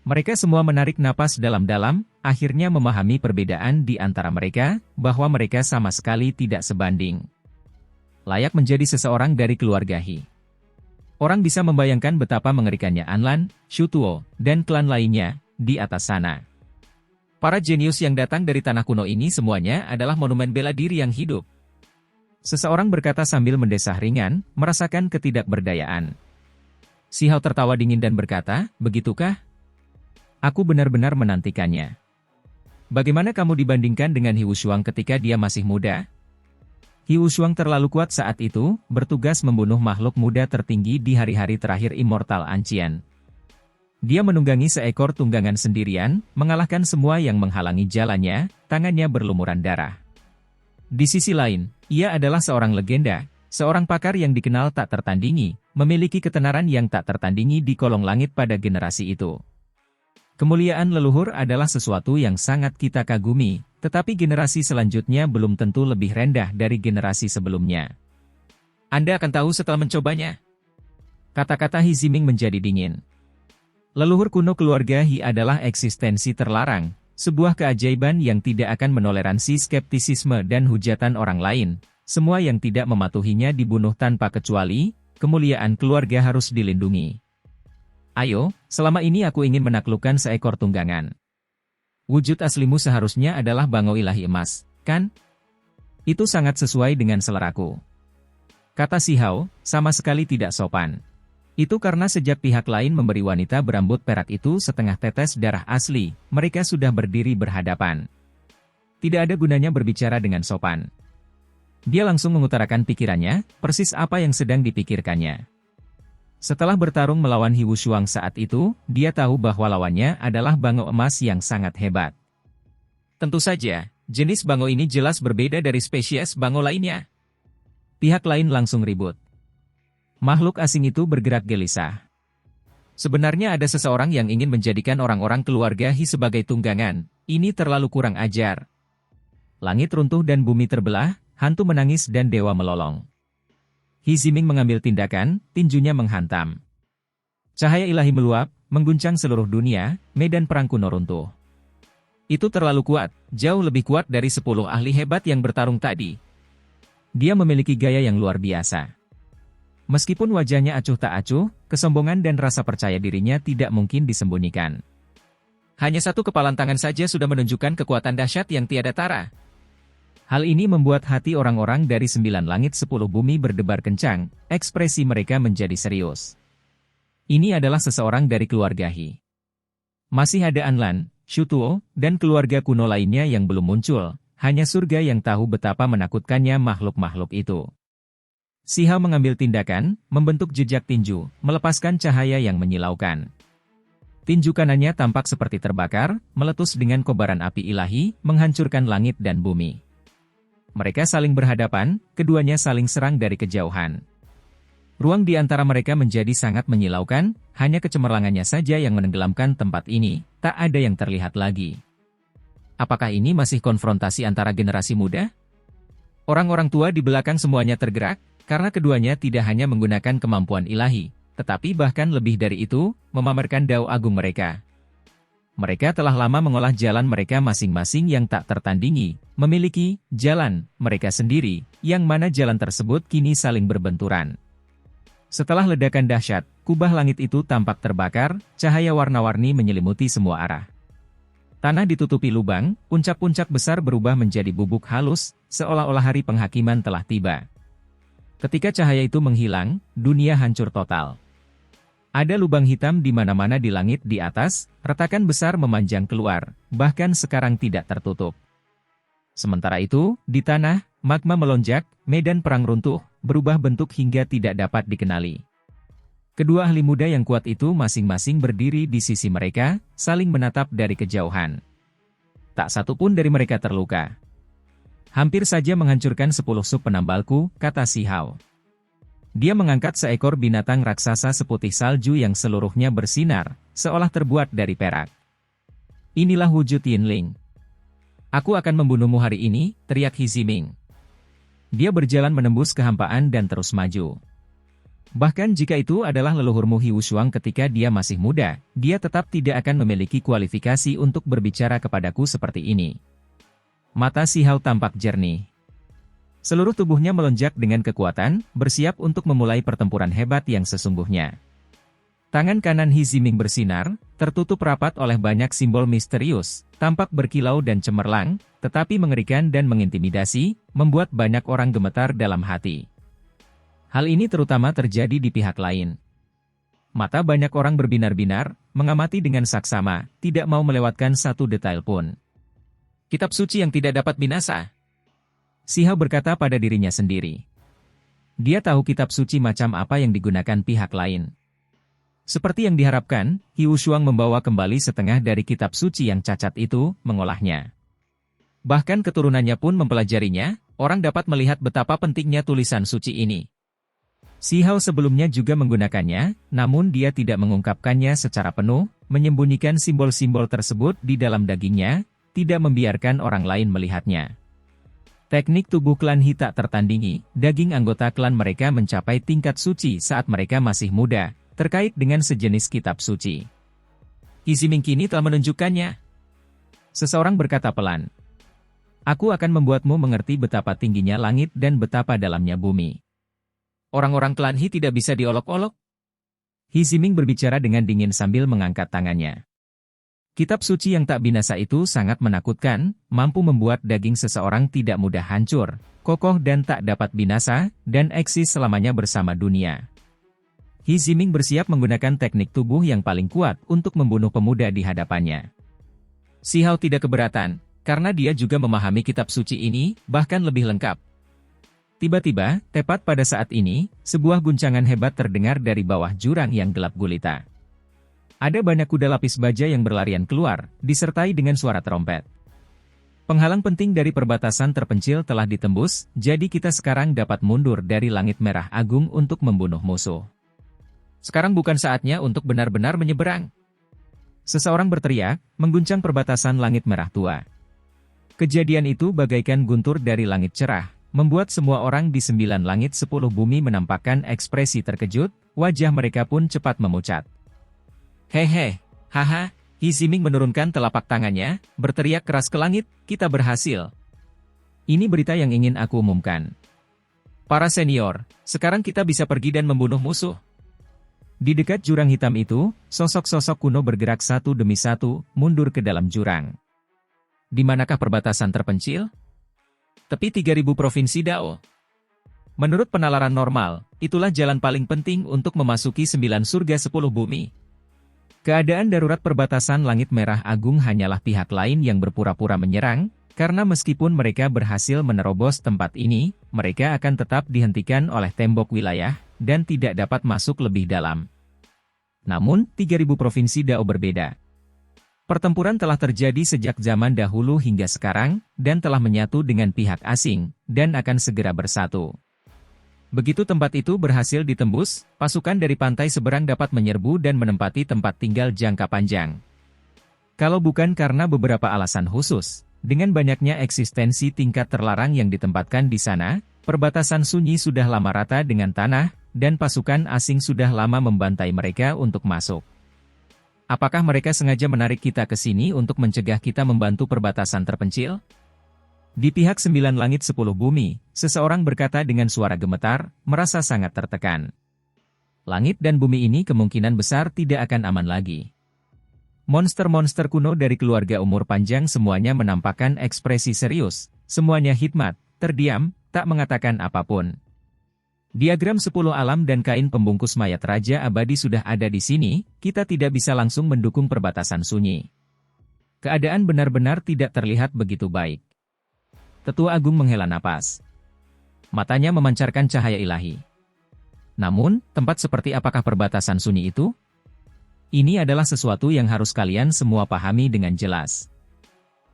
Mereka semua menarik napas dalam-dalam, akhirnya memahami perbedaan di antara mereka, bahwa mereka sama sekali tidak sebanding. Layak menjadi seseorang dari keluarga He. Orang bisa membayangkan betapa mengerikannya Anlan, Shu Tuo, dan klan lainnya, di atas sana. Para jenius yang datang dari tanah kuno ini semuanya adalah monumen bela diri yang hidup. Seseorang berkata sambil mendesah ringan, merasakan ketidakberdayaan. Si Hao tertawa dingin dan berkata, begitukah? Aku benar-benar menantikannya. Bagaimana kamu dibandingkan dengan He Wushuang ketika dia masih muda? He Wushuang terlalu kuat saat itu, bertugas membunuh makhluk muda tertinggi di hari-hari terakhir Immortal Ancient. Dia menunggangi seekor tunggangan sendirian, mengalahkan semua yang menghalangi jalannya, tangannya berlumuran darah. Di sisi lain, ia adalah seorang legenda, seorang pakar yang dikenal tak tertandingi, memiliki ketenaran yang tak tertandingi di kolong langit pada generasi itu. Kemuliaan leluhur adalah sesuatu yang sangat kita kagumi, tetapi generasi selanjutnya belum tentu lebih rendah dari generasi sebelumnya. Anda akan tahu setelah mencobanya. Kata-kata He Ziming menjadi dingin. Leluhur kuno keluarga He adalah eksistensi terlarang, sebuah keajaiban yang tidak akan menoleransi skeptisisme dan hujatan orang lain. Semua yang tidak mematuhinya dibunuh tanpa kecuali, kemuliaan keluarga harus dilindungi. Ayo, selama ini aku ingin menaklukkan seekor tunggangan. Wujud aslimu seharusnya adalah bangau ilahi emas, kan? Itu sangat sesuai dengan seleraku. Kata Si Hao, sama sekali tidak sopan. Itu karena sejak pihak lain memberi wanita berambut perak itu setengah tetes darah asli, mereka sudah berdiri berhadapan. Tidak ada gunanya berbicara dengan sopan. Dia langsung mengutarakan pikirannya, persis apa yang sedang dipikirkannya. Setelah bertarung melawan He Wushuang saat itu, dia tahu bahwa lawannya adalah bangau emas yang sangat hebat. Tentu saja, jenis bangau ini jelas berbeda dari spesies bangau lainnya. Pihak lain langsung ribut. Makhluk asing itu bergerak gelisah. Sebenarnya ada seseorang yang ingin menjadikan orang-orang keluarga He sebagai tunggangan, ini terlalu kurang ajar. Langit runtuh dan bumi terbelah, hantu menangis dan dewa melolong. He Ziming mengambil tindakan, tinjunya menghantam. Cahaya ilahi meluap, mengguncang seluruh dunia, medan perang kuno runtuh. Itu terlalu kuat, jauh lebih kuat dari 10 ahli hebat yang bertarung tadi. Dia memiliki gaya yang luar biasa. Meskipun wajahnya acuh tak acuh, kesombongan dan rasa percaya dirinya tidak mungkin disembunyikan. Hanya satu kepalan tangan saja sudah menunjukkan kekuatan dahsyat yang tiada tara. Hal ini membuat hati orang-orang dari 9 langit 10 bumi berdebar kencang, ekspresi mereka menjadi serius. Ini adalah seseorang dari keluarga He. Masih ada Anlan, Shu Tuo, dan keluarga kuno lainnya yang belum muncul, hanya surga yang tahu betapa menakutkannya makhluk-makhluk itu. Si Hao mengambil tindakan, membentuk jejak tinju, melepaskan cahaya yang menyilaukan. Tinju kanannya tampak seperti terbakar, meletus dengan kobaran api ilahi, menghancurkan langit dan bumi. Mereka saling berhadapan, keduanya saling serang dari kejauhan. Ruang di antara mereka menjadi sangat menyilaukan, hanya kecemerlangannya saja yang menenggelamkan tempat ini, tak ada yang terlihat lagi. Apakah ini masih konfrontasi antara generasi muda? Orang-orang tua di belakang semuanya tergerak, karena keduanya tidak hanya menggunakan kemampuan ilahi, tetapi bahkan lebih dari itu, memamerkan dao agung mereka. Mereka telah lama mengolah jalan mereka masing-masing yang tak tertandingi, memiliki jalan mereka sendiri, yang mana jalan tersebut kini saling berbenturan. Setelah ledakan dahsyat, kubah langit itu tampak terbakar, cahaya warna-warni menyelimuti semua arah. Tanah ditutupi lubang, puncak-puncak besar berubah menjadi bubuk halus, seolah-olah hari penghakiman telah tiba. Ketika cahaya itu menghilang, dunia hancur total. Ada lubang hitam di mana-mana di langit di atas, retakan besar memanjang keluar, bahkan sekarang tidak tertutup. Sementara itu, di tanah, magma melonjak, medan perang runtuh, berubah bentuk hingga tidak dapat dikenali. Kedua ahli muda yang kuat itu masing-masing berdiri di sisi mereka, saling menatap dari kejauhan. Tak satu pun dari mereka terluka. Hampir saja menghancurkan 10 sub penambalku, kata Si Hao. Dia mengangkat seekor binatang raksasa seputih salju yang seluruhnya bersinar, seolah terbuat dari perak. Inilah wujud Yinling. Aku akan membunuhmu hari ini, teriak He Ziming. Dia berjalan menembus kehampaan dan terus maju. Bahkan jika itu adalah leluhurmu He Wushuang ketika dia masih muda, dia tetap tidak akan memiliki kualifikasi untuk berbicara kepadaku seperti ini. Mata Si Hao tampak jernih. Seluruh tubuhnya melonjak dengan kekuatan, bersiap untuk memulai pertempuran hebat yang sesungguhnya. Tangan kanan He Ziming bersinar, tertutup rapat oleh banyak simbol misterius, tampak berkilau dan cemerlang, tetapi mengerikan dan mengintimidasi, membuat banyak orang gemetar dalam hati. Hal ini terutama terjadi di pihak lain. Mata banyak orang berbinar-binar, mengamati dengan saksama, tidak mau melewatkan satu detail pun. Kitab suci yang tidak dapat binasa. Si Hao berkata pada dirinya sendiri. Dia tahu kitab suci macam apa yang digunakan pihak lain. Seperti yang diharapkan, He Wushuang membawa kembali setengah dari kitab suci yang cacat itu, mengolahnya. Bahkan keturunannya pun mempelajarinya, orang dapat melihat betapa pentingnya tulisan suci ini. Si Hao sebelumnya juga menggunakannya, namun dia tidak mengungkapkannya secara penuh, menyembunyikan simbol-simbol tersebut di dalam dagingnya, tidak membiarkan orang lain melihatnya. Teknik tubuh klan He tak tertandingi, daging anggota klan mereka mencapai tingkat suci saat mereka masih muda, terkait dengan sejenis kitab suci. He Ziming kini telah menunjukkannya. Seseorang berkata pelan. Aku akan membuatmu mengerti betapa tingginya langit dan betapa dalamnya bumi. Orang-orang klan He tidak bisa diolok-olok. He Ziming berbicara dengan dingin sambil mengangkat tangannya. Kitab suci yang tak binasa itu sangat menakutkan, mampu membuat daging seseorang tidak mudah hancur, kokoh dan tak dapat binasa, dan eksis selamanya bersama dunia. He Ziming bersiap menggunakan teknik tubuh yang paling kuat untuk membunuh pemuda di hadapannya. Si Hao tidak keberatan, karena dia juga memahami kitab suci ini, bahkan lebih lengkap. Tiba-tiba, tepat pada saat ini, sebuah guncangan hebat terdengar dari bawah jurang yang gelap gulita. Ada banyak kuda lapis baja yang berlarian keluar, disertai dengan suara trompet. Penghalang penting dari perbatasan terpencil telah ditembus, jadi kita sekarang dapat mundur dari langit merah agung untuk membunuh musuh. Sekarang bukan saatnya untuk benar-benar menyeberang. Seseorang berteriak, mengguncang perbatasan langit merah tua. Kejadian itu bagaikan guntur dari langit cerah, membuat semua orang di 9 langit 10 bumi menampakkan ekspresi terkejut, wajah mereka pun cepat memucat. Hehe, haha, He Ziming menurunkan telapak tangannya, berteriak keras ke langit, kita berhasil. Ini berita yang ingin aku umumkan. Para senior, sekarang kita bisa pergi dan membunuh musuh. Di dekat jurang hitam itu, sosok-sosok kuno bergerak satu demi satu, mundur ke dalam jurang. Di manakah perbatasan terpencil? Tepi 3000 provinsi Dao. Menurut penalaran normal, itulah jalan paling penting untuk memasuki 9 surga 10 bumi. Keadaan darurat perbatasan langit merah agung hanyalah pihak lain yang berpura-pura menyerang, karena meskipun mereka berhasil menerobos tempat ini, mereka akan tetap dihentikan oleh tembok wilayah, dan tidak dapat masuk lebih dalam. Namun, 3000 provinsi Dao berbeda. Pertempuran telah terjadi sejak zaman dahulu hingga sekarang, dan telah menyatu dengan pihak asing, dan akan segera bersatu. Begitu tempat itu berhasil ditembus, pasukan dari pantai seberang dapat menyerbu dan menempati tempat tinggal jangka panjang. Kalau bukan karena beberapa alasan khusus, dengan banyaknya eksistensi tingkat terlarang yang ditempatkan di sana, perbatasan sunyi sudah lama rata dengan tanah, dan pasukan asing sudah lama membantai mereka untuk masuk. Apakah mereka sengaja menarik kita ke sini untuk mencegah kita membantu perbatasan terpencil? Di pihak 9 langit 10 bumi, seseorang berkata dengan suara gemetar, merasa sangat tertekan. Langit dan bumi ini kemungkinan besar tidak akan aman lagi. Monster-monster kuno dari keluarga umur panjang semuanya menampakkan ekspresi serius, semuanya hikmat, terdiam, tak mengatakan apapun. Diagram 10 alam dan kain pembungkus mayat Raja Abadi sudah ada di sini, kita tidak bisa langsung mendukung perbatasan sunyi. Keadaan benar-benar tidak terlihat begitu baik. Tetua Agung menghela napas. Matanya memancarkan cahaya ilahi. Namun, tempat seperti apakah perbatasan sunyi itu? Ini adalah sesuatu yang harus kalian semua pahami dengan jelas.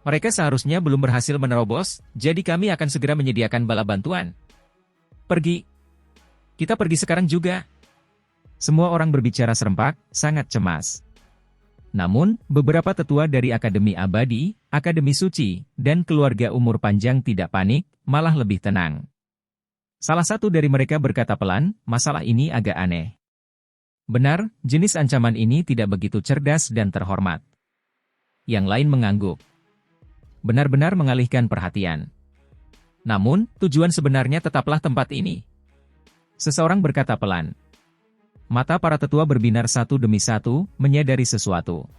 Mereka seharusnya belum berhasil menerobos, jadi kami akan segera menyediakan bala bantuan. Pergi. Kita pergi sekarang juga. Semua orang berbicara serempak, sangat cemas. Namun, beberapa tetua dari Akademi Abadi, Akademi Suci, dan keluarga umur panjang tidak panik, malah lebih tenang. Salah satu dari mereka berkata pelan, masalah ini agak aneh. Benar, jenis ancaman ini tidak begitu cerdas dan terhormat. Yang lain mengangguk. Benar-benar mengalihkan perhatian. Namun, tujuan sebenarnya tetaplah tempat ini. Seseorang berkata pelan. Mata para tetua berbinar satu demi satu, menyadari sesuatu.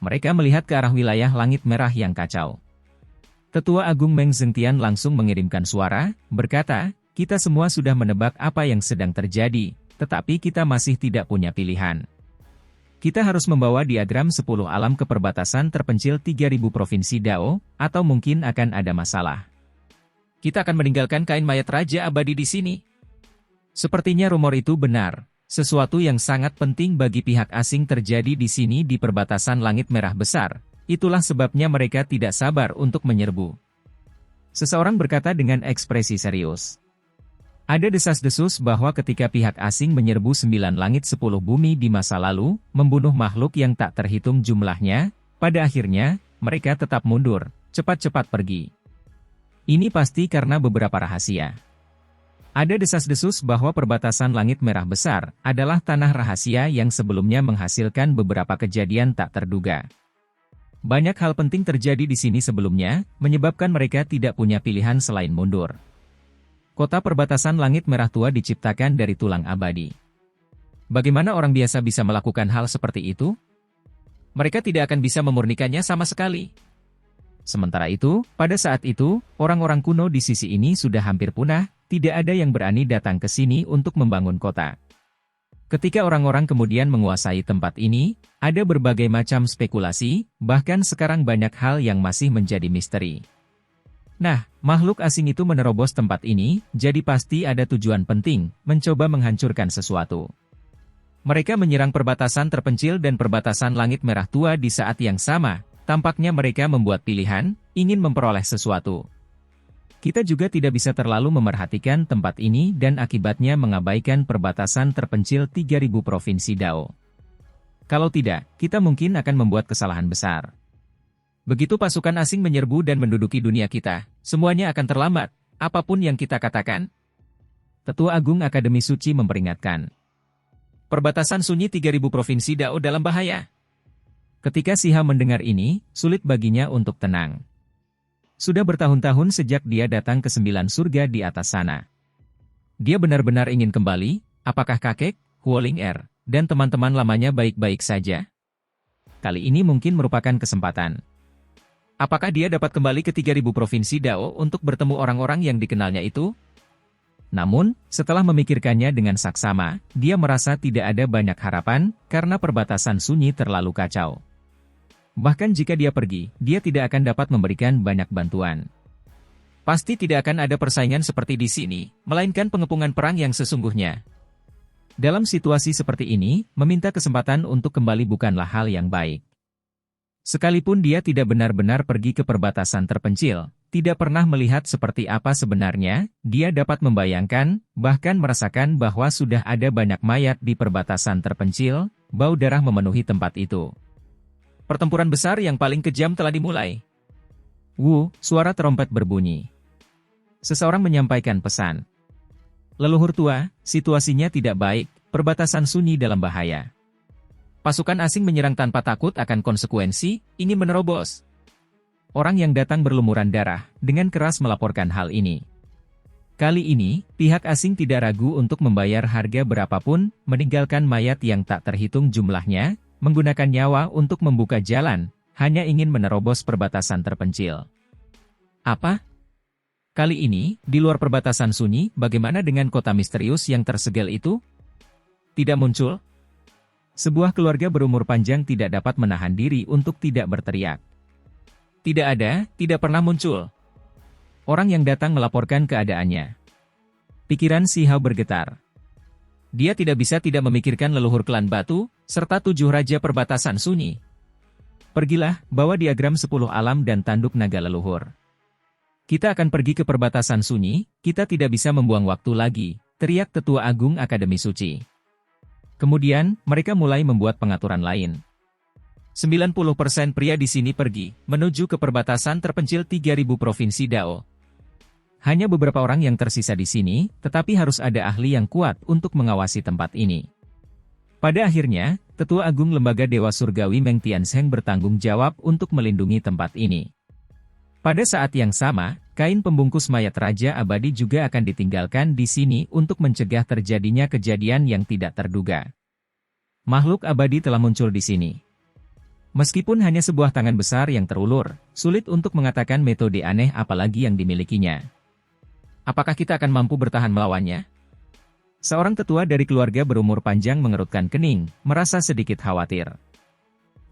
Mereka melihat ke arah wilayah langit merah yang kacau. Tetua Agung Meng Zengtian langsung mengirimkan suara, berkata, kita semua sudah menebak apa yang sedang terjadi, tetapi kita masih tidak punya pilihan. Kita harus membawa diagram 10 alam ke perbatasan terpencil 3000 provinsi Dao, atau mungkin akan ada masalah. Kita akan meninggalkan kain mayat Raja Abadi di sini. Sepertinya rumor itu benar. Sesuatu yang sangat penting bagi pihak asing terjadi di sini di perbatasan langit merah besar. Itulah sebabnya mereka tidak sabar untuk menyerbu. Seseorang berkata dengan ekspresi serius. Ada desas-desus bahwa ketika pihak asing menyerbu 9 langit 10 bumi di masa lalu, membunuh makhluk yang tak terhitung jumlahnya, pada akhirnya, mereka tetap mundur, cepat-cepat pergi. Ini pasti karena beberapa rahasia. Ada desas-desus bahwa perbatasan langit merah besar adalah tanah rahasia yang sebelumnya menghasilkan beberapa kejadian tak terduga. Banyak hal penting terjadi di sini sebelumnya, menyebabkan mereka tidak punya pilihan selain mundur. Kota perbatasan langit merah tua diciptakan dari tulang abadi. Bagaimana orang biasa bisa melakukan hal seperti itu? Mereka tidak akan bisa memurnikannya sama sekali. Sementara itu, pada saat itu, orang-orang kuno di sisi ini sudah hampir punah. Tidak ada yang berani datang ke sini untuk membangun kota. Ketika orang-orang kemudian menguasai tempat ini, ada berbagai macam spekulasi, bahkan sekarang banyak hal yang masih menjadi misteri. Nah, makhluk asing itu menerobos tempat ini, jadi pasti ada tujuan penting, mencoba menghancurkan sesuatu. Mereka menyerang perbatasan terpencil dan perbatasan langit merah tua di saat yang sama, tampaknya mereka membuat pilihan, ingin memperoleh sesuatu. Kita juga tidak bisa terlalu memerhatikan tempat ini dan akibatnya mengabaikan perbatasan terpencil 3000 provinsi Dao. Kalau tidak, kita mungkin akan membuat kesalahan besar. Begitu pasukan asing menyerbu dan menduduki dunia kita, semuanya akan terlambat, apapun yang kita katakan. Tetua Agung Akademi Suci memperingatkan. Perbatasan sunyi 3000 provinsi Dao dalam bahaya. Ketika Siha mendengar ini, sulit baginya untuk tenang. Sudah bertahun-tahun sejak dia datang ke 9 surga di atas sana. Dia benar-benar ingin kembali, apakah kakek, Huoling Er, dan teman-teman lamanya baik-baik saja? Kali ini mungkin merupakan kesempatan. Apakah dia dapat kembali ke 3000 provinsi Dao untuk bertemu orang-orang yang dikenalnya itu? Namun, setelah memikirkannya dengan saksama, dia merasa tidak ada banyak harapan, karena perbatasan sunyi terlalu kacau. Bahkan jika dia pergi, dia tidak akan dapat memberikan banyak bantuan. Pasti tidak akan ada persaingan seperti di sini, melainkan pengepungan perang yang sesungguhnya. Dalam situasi seperti ini, meminta kesempatan untuk kembali bukanlah hal yang baik. Sekalipun dia tidak benar-benar pergi ke perbatasan terpencil, tidak pernah melihat seperti apa sebenarnya, dia dapat membayangkan, bahkan merasakan bahwa sudah ada banyak mayat di perbatasan terpencil, bau darah memenuhi tempat itu. Pertempuran besar yang paling kejam telah dimulai. Suara trompet berbunyi. Seseorang menyampaikan pesan. Leluhur tua, situasinya tidak baik, perbatasan sunyi dalam bahaya. Pasukan asing menyerang tanpa takut akan konsekuensi, ingin menerobos. Orang yang datang berlumuran darah, dengan keras melaporkan hal ini. Kali ini, pihak asing tidak ragu untuk membayar harga berapapun, meninggalkan mayat yang tak terhitung jumlahnya, menggunakan nyawa untuk membuka jalan, hanya ingin menerobos perbatasan terpencil. Apa? Kali ini, di luar perbatasan sunyi, bagaimana dengan kota misterius yang tersegel itu? Tidak muncul? Sebuah keluarga berumur panjang tidak dapat menahan diri untuk tidak berteriak. Tidak ada, tidak pernah muncul. Orang yang datang melaporkan keadaannya. Pikiran Si Hao bergetar. Dia tidak bisa tidak memikirkan leluhur klan batu, serta 7 raja perbatasan sunyi. Pergilah, bawa diagram 10 alam dan tanduk naga leluhur. Kita akan pergi ke perbatasan sunyi, kita tidak bisa membuang waktu lagi, teriak Tetua Agung Akademi Suci. Kemudian, mereka mulai membuat pengaturan lain. 90% pria di sini pergi, menuju ke perbatasan terpencil 3.000 provinsi Dao. Hanya beberapa orang yang tersisa di sini, tetapi harus ada ahli yang kuat untuk mengawasi tempat ini. Pada akhirnya, Tetua Agung Lembaga Dewa Surgawi Meng Tianzheng bertanggung jawab untuk melindungi tempat ini. Pada saat yang sama, kain pembungkus mayat Raja Abadi juga akan ditinggalkan di sini untuk mencegah terjadinya kejadian yang tidak terduga. Makhluk abadi telah muncul di sini. Meskipun hanya sebuah tangan besar yang terulur, sulit untuk mengatakan metode aneh apalagi yang dimilikinya. Apakah kita akan mampu bertahan melawannya? Seorang tetua dari keluarga berumur panjang mengerutkan kening, merasa sedikit khawatir.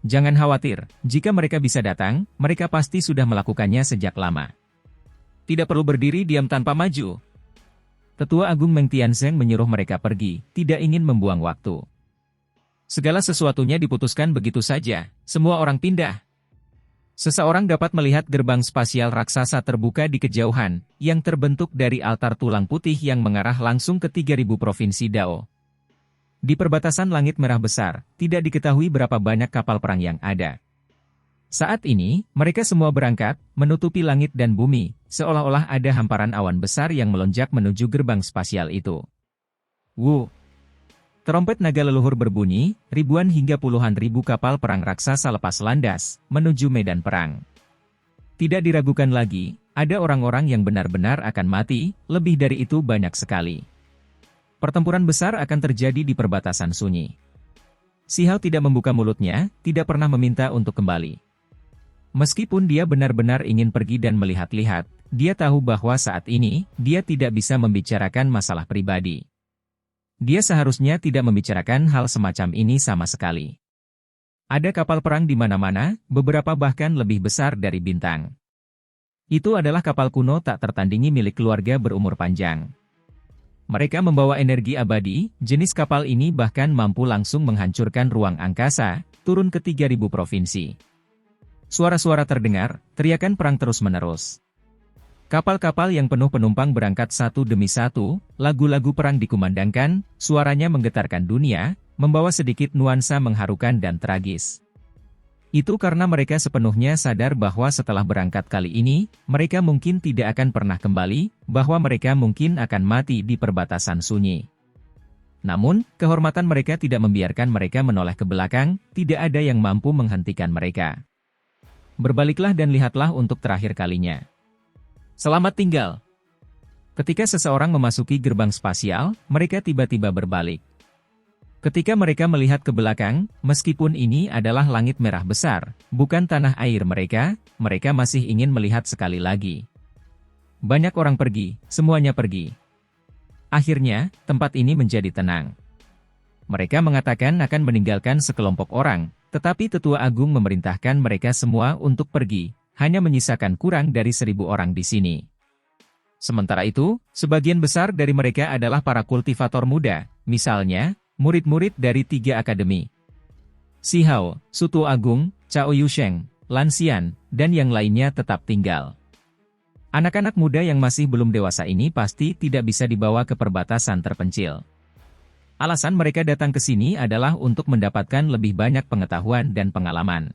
Jangan khawatir, jika mereka bisa datang, mereka pasti sudah melakukannya sejak lama. Tidak perlu berdiri diam tanpa maju. Tetua Agung Meng Tianzheng menyuruh mereka pergi, tidak ingin membuang waktu. Segala sesuatunya diputuskan begitu saja, semua orang pindah. Seseorang dapat melihat gerbang spasial raksasa terbuka di kejauhan, yang terbentuk dari altar tulang putih yang mengarah langsung ke 3.000 provinsi Dao. Di perbatasan langit merah besar, tidak diketahui berapa banyak kapal perang yang ada. Saat ini, mereka semua berangkat, menutupi langit dan bumi, seolah-olah ada hamparan awan besar yang melonjak menuju gerbang spasial itu. Wu! Trompet naga leluhur berbunyi, ribuan hingga puluhan ribu kapal perang raksasa lepas landas, menuju medan perang. Tidak diragukan lagi, ada orang-orang yang benar-benar akan mati, lebih dari itu banyak sekali. Pertempuran besar akan terjadi di perbatasan sunyi. Si Hao tidak membuka mulutnya, tidak pernah meminta untuk kembali. Meskipun dia benar-benar ingin pergi dan melihat-lihat, dia tahu bahwa saat ini, dia tidak bisa membicarakan masalah pribadi. Dia seharusnya tidak membicarakan hal semacam ini sama sekali. Ada kapal perang di mana-mana, beberapa bahkan lebih besar dari bintang. Itu adalah kapal kuno tak tertandingi milik keluarga berumur panjang. Mereka membawa energi abadi, jenis kapal ini bahkan mampu langsung menghancurkan ruang angkasa, turun ke 3.000 provinsi. Suara-suara terdengar, teriakan perang terus-menerus. Kapal-kapal yang penuh penumpang berangkat satu demi satu, lagu-lagu perang dikumandangkan, suaranya menggetarkan dunia, membawa sedikit nuansa mengharukan dan tragis. Itu karena mereka sepenuhnya sadar bahwa setelah berangkat kali ini, mereka mungkin tidak akan pernah kembali, bahwa mereka mungkin akan mati di perbatasan sunyi. Namun, kehormatan mereka tidak membiarkan mereka menoleh ke belakang, tidak ada yang mampu menghentikan mereka. Berbaliklah dan lihatlah untuk terakhir kalinya. Selamat tinggal. Ketika seseorang memasuki gerbang spasial, mereka tiba-tiba berbalik. Ketika mereka melihat ke belakang, meskipun ini adalah langit merah besar, bukan tanah air mereka, mereka masih ingin melihat sekali lagi. Banyak orang pergi, semuanya pergi. Akhirnya, tempat ini menjadi tenang. Mereka mengatakan akan meninggalkan sekelompok orang, tetapi Tetua Agung memerintahkan mereka semua untuk pergi, hanya menyisakan kurang dari 1.000 orang di sini. Sementara itu, sebagian besar dari mereka adalah para kultivator muda, misalnya, murid-murid dari 3 akademi. Si Hao, Sutu Agung, Cao Yusheng, Lan Xian, dan yang lainnya tetap tinggal. Anak-anak muda yang masih belum dewasa ini pasti tidak bisa dibawa ke perbatasan terpencil. Alasan mereka datang ke sini adalah untuk mendapatkan lebih banyak pengetahuan dan pengalaman.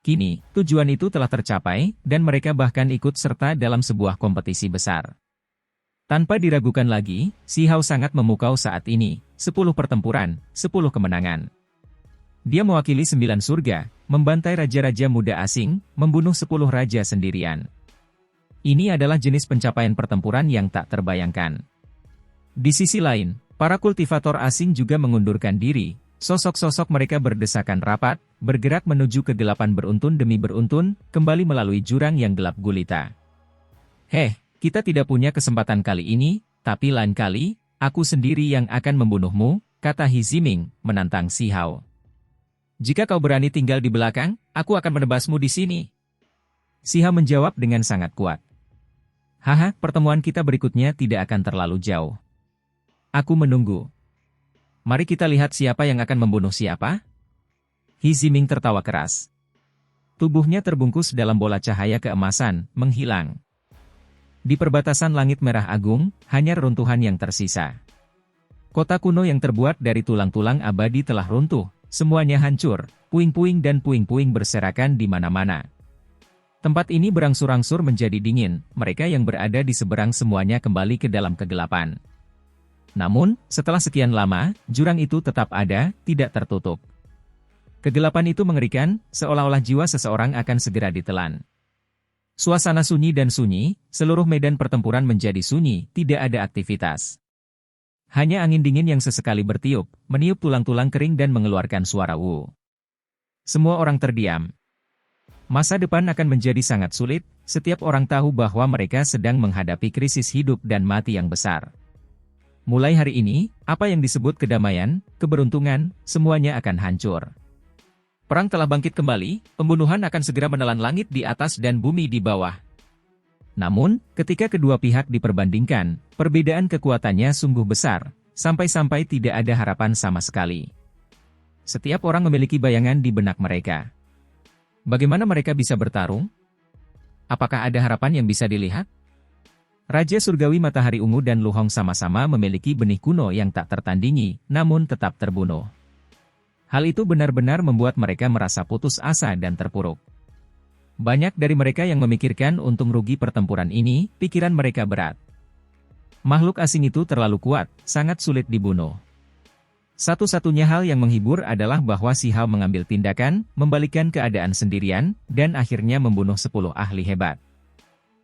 Kini, tujuan itu telah tercapai, dan mereka bahkan ikut serta dalam sebuah kompetisi besar. Tanpa diragukan lagi, Si Hao sangat memukau saat ini, 10 pertempuran, 10 kemenangan. Dia mewakili 9 surga, membantai raja-raja muda asing, membunuh 10 raja sendirian. Ini adalah jenis pencapaian pertempuran yang tak terbayangkan. Di sisi lain, para kultivator asing juga mengundurkan diri. Sosok-sosok mereka berdesakan rapat, bergerak menuju kegelapan beruntun demi beruntun, kembali melalui jurang yang gelap gulita. Kita tidak punya kesempatan kali ini, tapi lain kali, aku sendiri yang akan membunuhmu, kata He Ziming, menantang Si Hao. Jika kau berani tinggal di belakang, aku akan menebasmu di sini. Si Hao menjawab dengan sangat kuat. Pertemuan kita berikutnya tidak akan terlalu jauh. Aku menunggu. Mari kita lihat siapa yang akan membunuh siapa. He Ziming tertawa keras. Tubuhnya terbungkus dalam bola cahaya keemasan, menghilang. Di perbatasan langit merah agung, hanya reruntuhan yang tersisa. Kota kuno yang terbuat dari tulang-tulang abadi telah runtuh. Semuanya hancur, puing-puing dan puing-puing berserakan di mana-mana. Tempat ini berangsur-angsur menjadi dingin, mereka yang berada di seberang semuanya kembali ke dalam kegelapan. Namun, setelah sekian lama, jurang itu tetap ada, tidak tertutup. Kegelapan itu mengerikan, seolah-olah jiwa seseorang akan segera ditelan. Suasana sunyi dan sunyi, seluruh medan pertempuran menjadi sunyi, tidak ada aktivitas. Hanya angin dingin yang sesekali bertiup, meniup tulang-tulang kering dan mengeluarkan suara wu. Semua orang terdiam. Masa depan akan menjadi sangat sulit, setiap orang tahu bahwa mereka sedang menghadapi krisis hidup dan mati yang besar. Mulai hari ini, apa yang disebut kedamaian, keberuntungan, semuanya akan hancur. Perang telah bangkit kembali, pembunuhan akan segera menelan langit di atas dan bumi di bawah. Namun, ketika kedua pihak diperbandingkan, perbedaan kekuatannya sungguh besar, sampai-sampai tidak ada harapan sama sekali. Setiap orang memiliki bayangan di benak mereka. Bagaimana mereka bisa bertarung? Apakah ada harapan yang bisa dilihat? Raja Surgawi Matahari Ungu dan Lu Hong sama-sama memiliki benih kuno yang tak tertandingi, namun tetap terbunuh. Hal itu benar-benar membuat mereka merasa putus asa dan terpuruk. Banyak dari mereka yang memikirkan untung rugi pertempuran ini, pikiran mereka berat. Makhluk asing itu terlalu kuat, sangat sulit dibunuh. Satu-satunya hal yang menghibur adalah bahwa Si Hao mengambil tindakan, membalikkan keadaan sendirian, dan akhirnya membunuh 10 ahli hebat.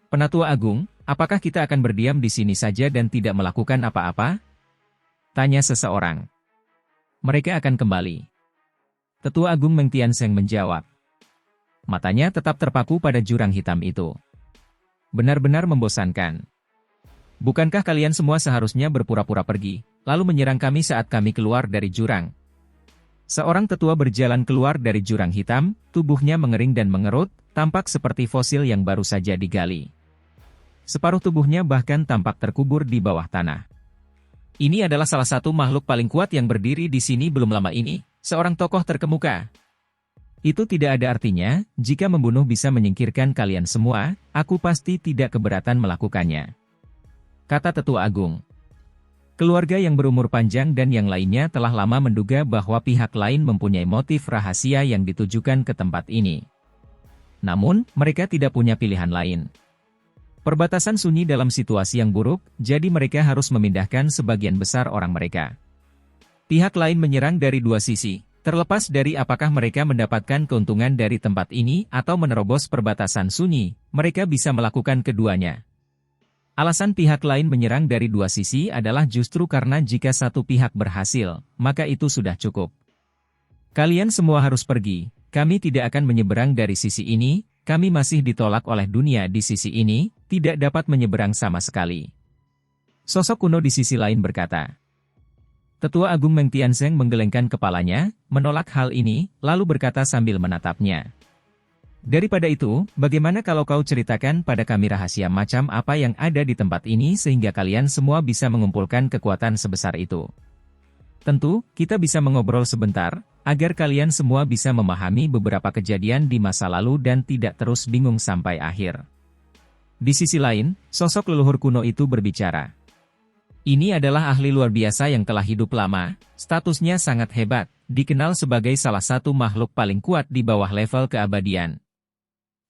Penatua Agung, apakah kita akan berdiam di sini saja dan tidak melakukan apa-apa? Tanya seseorang. Mereka akan kembali. Tetua Agung Meng Tianzeng menjawab. Matanya tetap terpaku pada jurang hitam itu. Benar-benar membosankan. Bukankah kalian semua seharusnya berpura-pura pergi, lalu menyerang kami saat kami keluar dari jurang? Seorang tetua berjalan keluar dari jurang hitam, tubuhnya mengering dan mengerut, tampak seperti fosil yang baru saja digali. Separuh tubuhnya bahkan tampak terkubur di bawah tanah. Ini adalah salah satu makhluk paling kuat yang berdiri di sini belum lama ini, seorang tokoh terkemuka. Itu tidak ada artinya, jika membunuh bisa menyingkirkan kalian semua, aku pasti tidak keberatan melakukannya. Kata Tetua Agung. Keluarga yang berumur panjang dan yang lainnya telah lama menduga bahwa pihak lain mempunyai motif rahasia yang ditujukan ke tempat ini. Namun, mereka tidak punya pilihan lain. Perbatasan sunyi dalam situasi yang buruk, jadi mereka harus memindahkan sebagian besar orang mereka. Pihak lain menyerang dari dua sisi. Terlepas dari apakah mereka mendapatkan keuntungan dari tempat ini atau menerobos perbatasan sunyi, mereka bisa melakukan keduanya. Alasan pihak lain menyerang dari dua sisi adalah justru karena jika satu pihak berhasil, maka itu sudah cukup. Kalian semua harus pergi, kami tidak akan menyeberang dari sisi ini, kami masih ditolak oleh dunia di sisi ini, tidak dapat menyeberang sama sekali. Sosok kuno di sisi lain berkata. Tetua Agung Meng Tianzeng menggelengkan kepalanya, menolak hal ini, lalu berkata sambil menatapnya. Daripada itu, bagaimana kalau kau ceritakan pada kami rahasia macam apa yang ada di tempat ini sehingga kalian semua bisa mengumpulkan kekuatan sebesar itu? Tentu, kita bisa mengobrol sebentar, agar kalian semua bisa memahami beberapa kejadian di masa lalu dan tidak terus bingung sampai akhir. Di sisi lain, sosok leluhur kuno itu berbicara. Ini adalah ahli luar biasa yang telah hidup lama, statusnya sangat hebat, dikenal sebagai salah satu makhluk paling kuat di bawah level keabadian.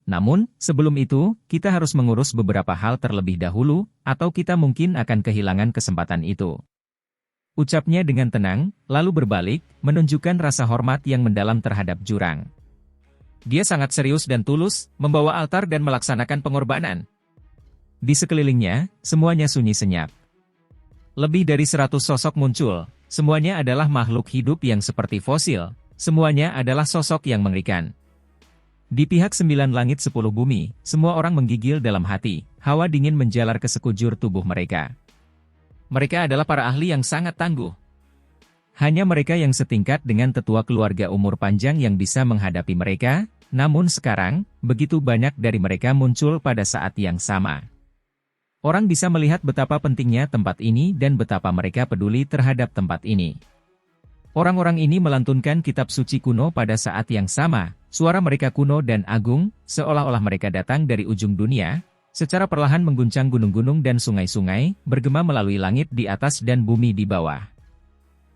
Namun, sebelum itu, kita harus mengurus beberapa hal terlebih dahulu, atau kita mungkin akan kehilangan kesempatan itu. Ucapnya dengan tenang, lalu berbalik, menunjukkan rasa hormat yang mendalam terhadap jurang. Dia sangat serius dan tulus, membawa altar dan melaksanakan pengorbanan. Di sekelilingnya, semuanya sunyi senyap. Lebih dari 100 sosok muncul, semuanya adalah makhluk hidup yang seperti fosil, semuanya adalah sosok yang mengerikan. Di pihak 9 langit 10 bumi, semua orang menggigil dalam hati, hawa dingin menjalar ke sekujur tubuh mereka. Mereka adalah para ahli yang sangat tangguh. Hanya mereka yang setingkat dengan tetua keluarga umur panjang yang bisa menghadapi mereka, namun sekarang, begitu banyak dari mereka muncul pada saat yang sama. Orang bisa melihat betapa pentingnya tempat ini dan betapa mereka peduli terhadap tempat ini. Orang-orang ini melantunkan kitab suci kuno pada saat yang sama, suara mereka kuno dan agung, seolah-olah mereka datang dari ujung dunia, secara perlahan mengguncang gunung-gunung dan sungai-sungai, bergema melalui langit di atas dan bumi di bawah.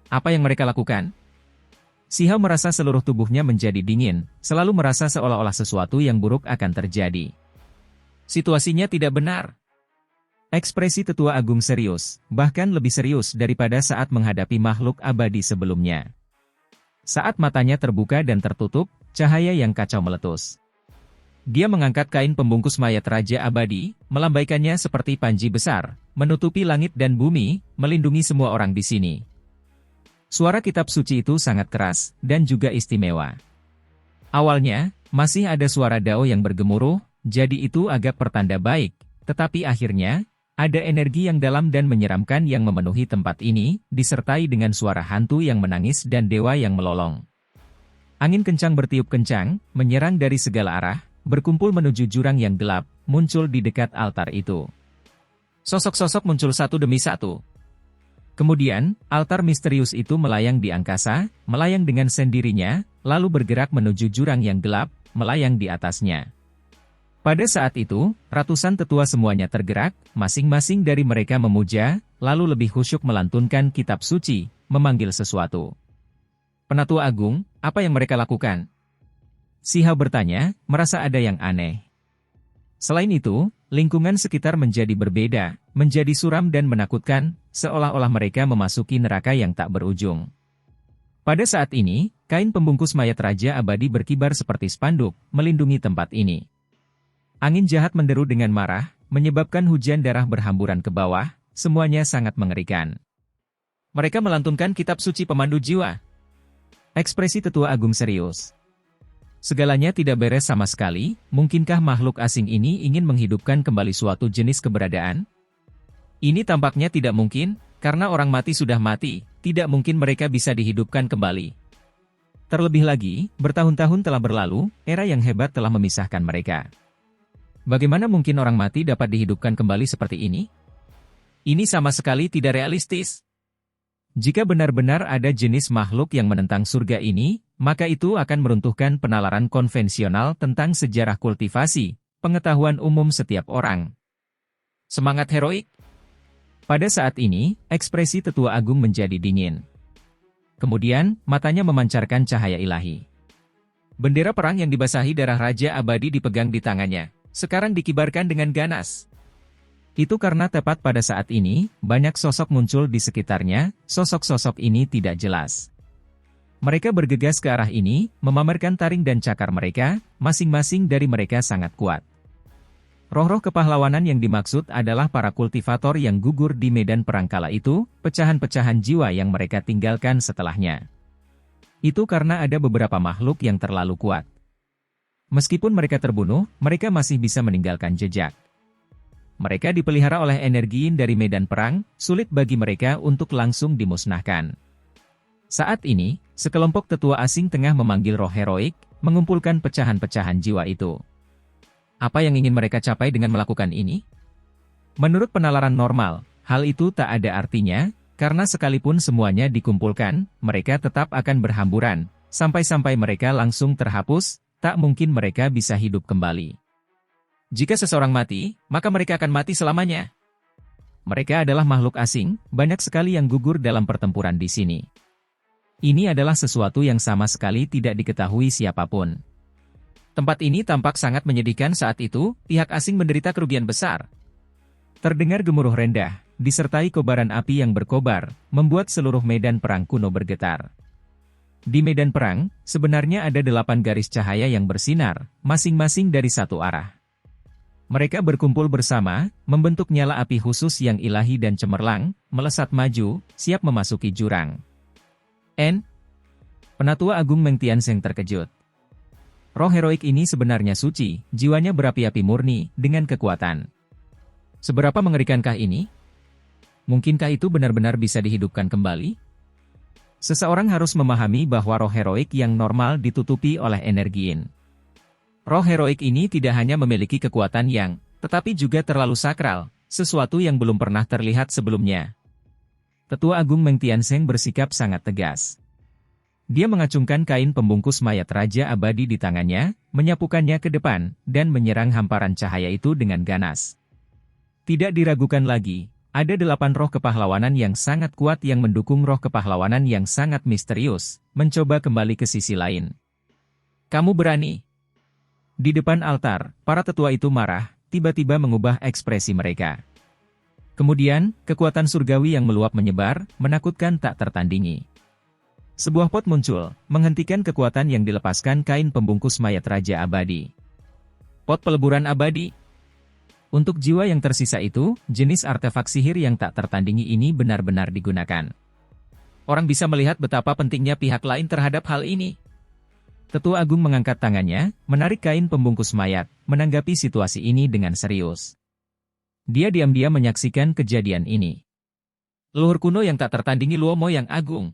Apa yang mereka lakukan? Xiao merasa seluruh tubuhnya menjadi dingin, selalu merasa seolah-olah sesuatu yang buruk akan terjadi. Situasinya tidak benar. Ekspresi tetua agung serius, bahkan lebih serius daripada saat menghadapi makhluk abadi sebelumnya. Saat matanya terbuka dan tertutup, cahaya yang kacau meletus. Dia mengangkat kain pembungkus mayat Raja Abadi, melambaikannya seperti panji besar, menutupi langit dan bumi, melindungi semua orang di sini. Suara kitab suci itu sangat keras, dan juga istimewa. Awalnya, masih ada suara dao yang bergemuruh, jadi itu agak pertanda baik, tetapi akhirnya, ada energi yang dalam dan menyeramkan yang memenuhi tempat ini, disertai dengan suara hantu yang menangis dan dewa yang melolong. Angin kencang bertiup kencang, menyerang dari segala arah, berkumpul menuju jurang yang gelap, muncul di dekat altar itu. Sosok-sosok muncul satu demi satu. Kemudian, altar misterius itu melayang di angkasa, melayang dengan sendirinya, lalu bergerak menuju jurang yang gelap, melayang di atasnya. Pada saat itu, ratusan tetua semuanya tergerak, masing-masing dari mereka memuja, lalu lebih khusyuk melantunkan kitab suci, memanggil sesuatu. Penatua Agung, apa yang mereka lakukan? Xiao bertanya, merasa ada yang aneh. Selain itu, lingkungan sekitar menjadi berbeda, menjadi suram dan menakutkan, seolah-olah mereka memasuki neraka yang tak berujung. Pada saat ini, kain pembungkus mayat Raja Abadi berkibar seperti spanduk, melindungi tempat ini. Angin jahat menderu dengan marah, menyebabkan hujan darah berhamburan ke bawah, semuanya sangat mengerikan. Mereka melantunkan kitab suci pemandu jiwa. Ekspresi tetua agung serius. Segalanya tidak beres sama sekali, mungkinkah makhluk asing ini ingin menghidupkan kembali suatu jenis keberadaan? Ini tampaknya tidak mungkin, karena orang mati sudah mati, tidak mungkin mereka bisa dihidupkan kembali. Terlebih lagi, bertahun-tahun telah berlalu, era yang hebat telah memisahkan mereka. Bagaimana mungkin orang mati dapat dihidupkan kembali seperti ini? Ini sama sekali tidak realistis. Jika benar-benar ada jenis makhluk yang menentang surga ini, maka itu akan meruntuhkan penalaran konvensional tentang sejarah kultivasi, pengetahuan umum setiap orang. Semangat heroik. Pada saat ini, ekspresi tetua agung menjadi dingin. Kemudian, matanya memancarkan cahaya ilahi. Bendera perang yang dibasahi darah Raja Abadi dipegang di tangannya, sekarang dikibarkan dengan ganas. Itu karena tepat pada saat ini, banyak sosok muncul di sekitarnya, sosok-sosok ini tidak jelas. Mereka bergegas ke arah ini, memamerkan taring dan cakar mereka, masing-masing dari mereka sangat kuat. Roh-roh kepahlawanan yang dimaksud adalah para kultivator yang gugur di medan perang kala itu, pecahan-pecahan jiwa yang mereka tinggalkan setelahnya. Itu karena ada beberapa makhluk yang terlalu kuat. Meskipun mereka terbunuh, mereka masih bisa meninggalkan jejak. Mereka dipelihara oleh energi dari medan perang, sulit bagi mereka untuk langsung dimusnahkan. Saat ini, sekelompok tetua asing tengah memanggil roh heroik, mengumpulkan pecahan-pecahan jiwa itu. Apa yang ingin mereka capai dengan melakukan ini? Menurut penalaran normal, hal itu tak ada artinya, karena sekalipun semuanya dikumpulkan, mereka tetap akan berhamburan, sampai-sampai mereka langsung terhapus, tak mungkin mereka bisa hidup kembali. Jika seseorang mati, maka mereka akan mati selamanya. Mereka adalah makhluk asing, banyak sekali yang gugur dalam pertempuran di sini. Ini adalah sesuatu yang sama sekali tidak diketahui siapapun. Tempat ini tampak sangat menyedihkan saat itu, pihak asing menderita kerugian besar. Terdengar gemuruh rendah, disertai kobaran api yang berkobar, membuat seluruh medan perang kuno bergetar. Di medan perang, sebenarnya ada 8 garis cahaya yang bersinar, masing-masing dari satu arah. Mereka berkumpul bersama, membentuk nyala api khusus yang ilahi dan cemerlang, melesat maju, siap memasuki jurang. Penatua Agung Meng Tianzeng terkejut. Roh heroik ini sebenarnya suci, jiwanya berapi-api murni, dengan kekuatan. Seberapa mengerikankah ini? Mungkinkah itu benar-benar bisa dihidupkan kembali? Seseorang harus memahami bahwa roh heroik yang normal ditutupi oleh energi yin. Roh heroik ini tidak hanya memiliki kekuatan yang, tetapi juga terlalu sakral, sesuatu yang belum pernah terlihat sebelumnya. Tetua Agung Meng Tianzeng bersikap sangat tegas. Dia mengacungkan kain pembungkus mayat Raja Abadi di tangannya, menyapukannya ke depan, dan menyerang hamparan cahaya itu dengan ganas. Tidak diragukan lagi. Ada 8 roh kepahlawanan yang sangat kuat yang mendukung roh kepahlawanan yang sangat misterius, mencoba kembali ke sisi lain. Kamu berani? Di depan altar, para tetua itu marah, tiba-tiba mengubah ekspresi mereka. Kemudian, kekuatan surgawi yang meluap menyebar, menakutkan tak tertandingi. Sebuah pot muncul, menghentikan kekuatan yang dilepaskan kain pembungkus mayat Raja Abadi. Pot peleburan abadi. Untuk jiwa yang tersisa itu, jenis artefak sihir yang tak tertandingi ini benar-benar digunakan. Orang bisa melihat betapa pentingnya pihak lain terhadap hal ini. Tetua Agung mengangkat tangannya, menarik kain pembungkus mayat, menanggapi situasi ini dengan serius. Dia diam-diam menyaksikan kejadian ini. Leluhur kuno yang tak tertandingi Luo Mo yang agung.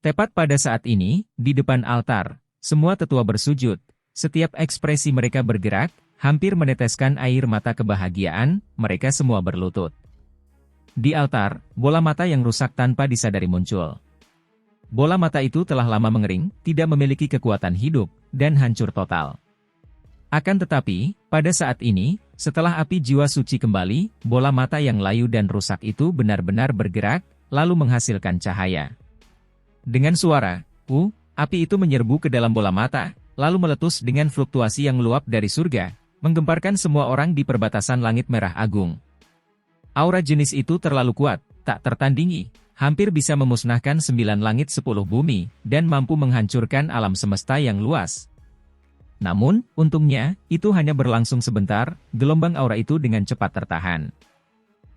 Tepat pada saat ini, di depan altar, semua tetua bersujud, setiap ekspresi mereka bergerak, hampir meneteskan air mata kebahagiaan, mereka semua berlutut. Di altar, bola mata yang rusak tanpa disadari muncul. Bola mata itu telah lama mengering, tidak memiliki kekuatan hidup, dan hancur total. Akan tetapi, pada saat ini, setelah api jiwa suci kembali, bola mata yang layu dan rusak itu benar-benar bergerak, lalu menghasilkan cahaya. Dengan suara, api itu menyerbu ke dalam bola mata, lalu meletus dengan fluktuasi yang meluap dari surga, menggemparkan semua orang di perbatasan langit merah agung. Aura jenis itu terlalu kuat, tak tertandingi, hampir bisa memusnahkan 9 langit 10 bumi, dan mampu menghancurkan alam semesta yang luas. Namun, untungnya, itu hanya berlangsung sebentar, gelombang aura itu dengan cepat tertahan.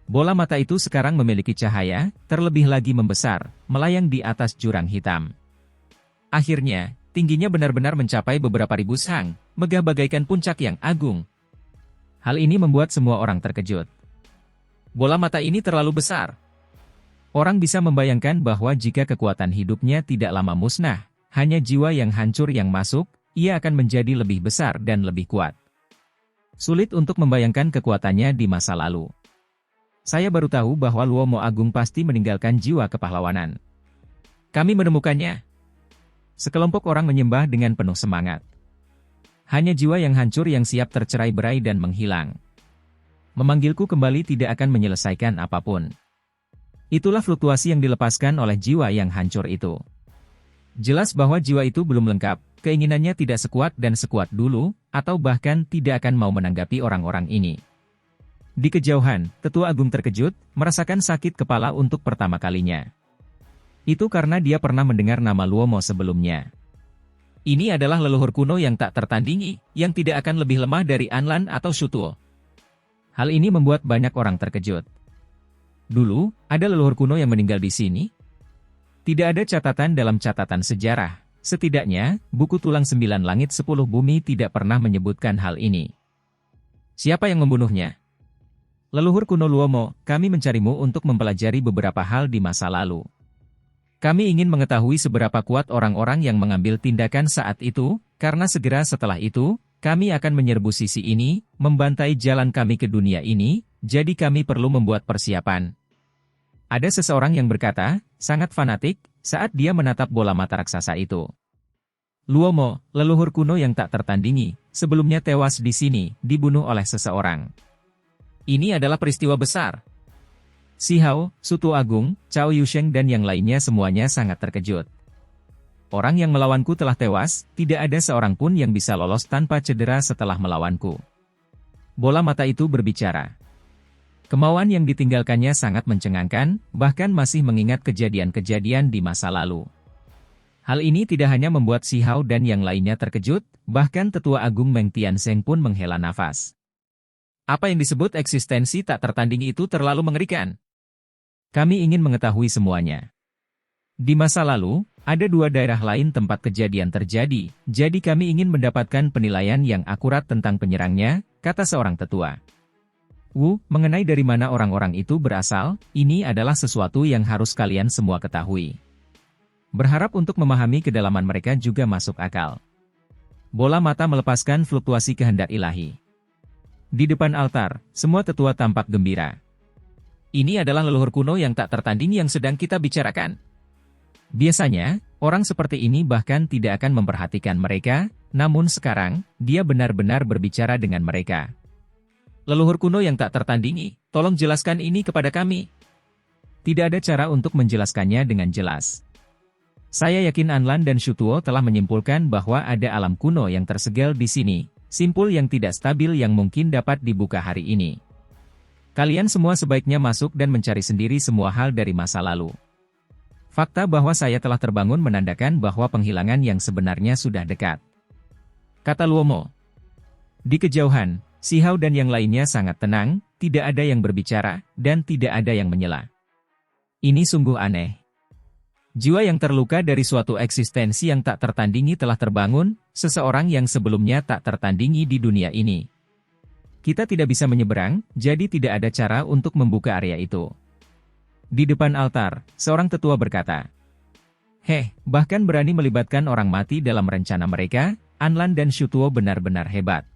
Bola mata itu sekarang memiliki cahaya, terlebih lagi membesar, melayang di atas jurang hitam. Akhirnya, tingginya benar-benar mencapai beberapa ribu sang, megah bagaikan puncak yang agung. Hal ini membuat semua orang terkejut. Bola mata ini terlalu besar. Orang bisa membayangkan bahwa jika kekuatan hidupnya tidak lama musnah, hanya jiwa yang hancur yang masuk, ia akan menjadi lebih besar dan lebih kuat. Sulit untuk membayangkan kekuatannya di masa lalu. Saya baru tahu bahwa Luo Mo Agung pasti meninggalkan jiwa kepahlawanan. Kami menemukannya. Sekelompok orang menyembah dengan penuh semangat. Hanya jiwa yang hancur yang siap tercerai-berai dan menghilang. Memanggilku kembali tidak akan menyelesaikan apapun. Itulah fluktuasi yang dilepaskan oleh jiwa yang hancur itu. Jelas bahwa jiwa itu belum lengkap, keinginannya tidak sekuat dan sekuat dulu, atau bahkan tidak akan mau menanggapi orang-orang ini. Di kejauhan, Tetua Agung terkejut, merasakan sakit kepala untuk pertama kalinya. Itu karena dia pernah mendengar nama Luo Mo sebelumnya. Ini adalah leluhur kuno yang tak tertandingi, yang tidak akan lebih lemah dari Anlan atau Shutuo. Hal ini membuat banyak orang terkejut. Dulu, ada leluhur kuno yang meninggal di sini? Tidak ada catatan dalam catatan sejarah. Setidaknya, buku tulang 9 langit 10 bumi tidak pernah menyebutkan hal ini. Siapa yang membunuhnya? Leluhur kuno Luo Mo, kami mencarimu untuk mempelajari beberapa hal di masa lalu. Kami ingin mengetahui seberapa kuat orang-orang yang mengambil tindakan saat itu, karena segera setelah itu, kami akan menyerbu sisi ini, membantai jalan kami ke dunia ini, jadi kami perlu membuat persiapan. Ada seseorang yang berkata, sangat fanatik, saat dia menatap bola mata raksasa itu. Luo Mo, leluhur kuno yang tak tertandingi, sebelumnya tewas di sini, dibunuh oleh seseorang. Ini adalah peristiwa besar. Si Hao, Shutuo Agung, Cao Yusheng dan yang lainnya semuanya sangat terkejut. Orang yang melawanku telah tewas, tidak ada seorang pun yang bisa lolos tanpa cedera setelah melawanku. Bola mata itu berbicara. Kemauan yang ditinggalkannya sangat mencengangkan, bahkan masih mengingat kejadian-kejadian di masa lalu. Hal ini tidak hanya membuat Si Hao dan yang lainnya terkejut, bahkan Tetua Agung Meng Tianzeng pun menghela nafas. Apa yang disebut eksistensi tak tertandingi itu terlalu mengerikan. Kami ingin mengetahui semuanya. Di masa lalu, ada 2 daerah lain tempat kejadian terjadi, jadi kami ingin mendapatkan penilaian yang akurat tentang penyerangnya, kata seorang tetua. Mengenai dari mana orang-orang itu berasal, ini adalah sesuatu yang harus kalian semua ketahui. Berharap untuk memahami kedalaman mereka juga masuk akal. Bola mata melepaskan fluktuasi kehendak ilahi. Di depan altar, semua tetua tampak gembira. Ini adalah leluhur kuno yang tak tertandingi yang sedang kita bicarakan. Biasanya, orang seperti ini bahkan tidak akan memperhatikan mereka, namun sekarang, dia benar-benar berbicara dengan mereka. Leluhur kuno yang tak tertandingi, tolong jelaskan ini kepada kami. Tidak ada cara untuk menjelaskannya dengan jelas. Saya yakin Anlan dan Shutuo telah menyimpulkan bahwa ada alam kuno yang tersegel di sini, simpul yang tidak stabil yang mungkin dapat dibuka hari ini. Kalian semua sebaiknya masuk dan mencari sendiri semua hal dari masa lalu. Fakta bahwa saya telah terbangun menandakan bahwa penghilangan yang sebenarnya sudah dekat. Kata Luomo. Di kejauhan, Si Hao dan yang lainnya sangat tenang, tidak ada yang berbicara, dan tidak ada yang menyela. Ini sungguh aneh. Jiwa yang terluka dari suatu eksistensi yang tak tertandingi telah terbangun, seseorang yang sebelumnya tak tertandingi di dunia ini. Kita tidak bisa menyeberang, jadi tidak ada cara untuk membuka area itu. Di depan altar, seorang tetua berkata, bahkan berani melibatkan orang mati dalam rencana mereka, Anlan dan Shutuo benar-benar hebat.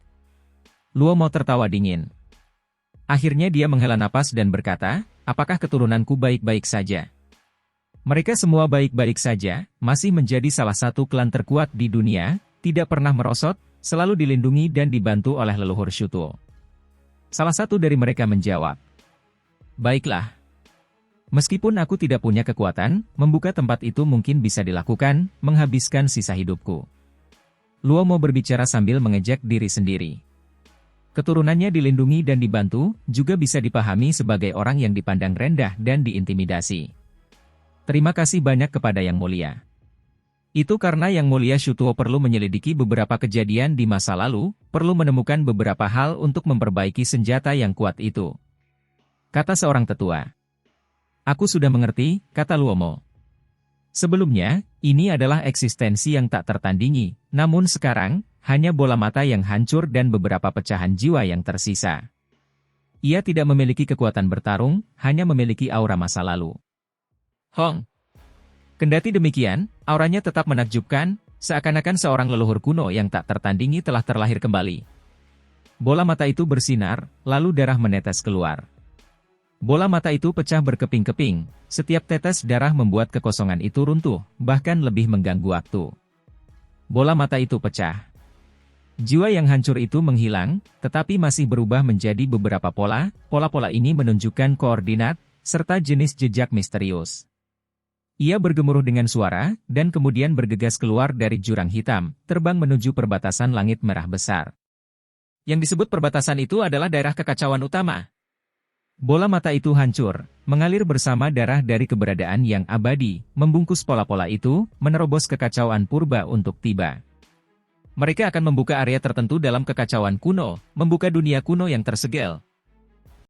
Luomo tertawa dingin. Akhirnya dia menghela napas dan berkata, apakah keturunanku baik-baik saja? Mereka semua baik-baik saja, masih menjadi salah satu klan terkuat di dunia, tidak pernah merosot, selalu dilindungi dan dibantu oleh leluhur Shutuo. Salah satu dari mereka menjawab, baiklah. Meskipun aku tidak punya kekuatan, membuka tempat itu mungkin bisa dilakukan, menghabiskan sisa hidupku. Luomo berbicara sambil mengejek diri sendiri. Keturunannya dilindungi dan dibantu, juga bisa dipahami sebagai orang yang dipandang rendah dan diintimidasi. Terima kasih banyak kepada Yang Mulia. Itu karena Yang Mulia Shutuo perlu menyelidiki beberapa kejadian di masa lalu, perlu menemukan beberapa hal untuk memperbaiki senjata yang kuat itu. Kata seorang tetua. Aku sudah mengerti, kata Luomo. Sebelumnya, ini adalah eksistensi yang tak tertandingi, namun sekarang, hanya bola mata yang hancur dan beberapa pecahan jiwa yang tersisa. Ia tidak memiliki kekuatan bertarung, hanya memiliki aura masa lalu. Kendati demikian, auranya tetap menakjubkan, seakan-akan seorang leluhur kuno yang tak tertandingi telah terlahir kembali. Bola mata itu bersinar, lalu darah menetes keluar. Bola mata itu pecah berkeping-keping, setiap tetes darah membuat kekosongan itu runtuh, bahkan lebih mengganggu waktu. Bola mata itu pecah. Jiwa yang hancur itu menghilang, tetapi masih berubah menjadi beberapa pola, pola-pola ini menunjukkan koordinat, serta jenis jejak misterius. Ia bergemuruh dengan suara, dan kemudian bergegas keluar dari jurang hitam, terbang menuju perbatasan langit merah besar. Yang disebut perbatasan itu adalah daerah kekacauan utama. Bola mata itu hancur, mengalir bersama darah dari keberadaan yang abadi, membungkus pola-pola itu, menerobos kekacauan purba untuk tiba. Mereka akan membuka area tertentu dalam kekacauan kuno, membuka dunia kuno yang tersegel.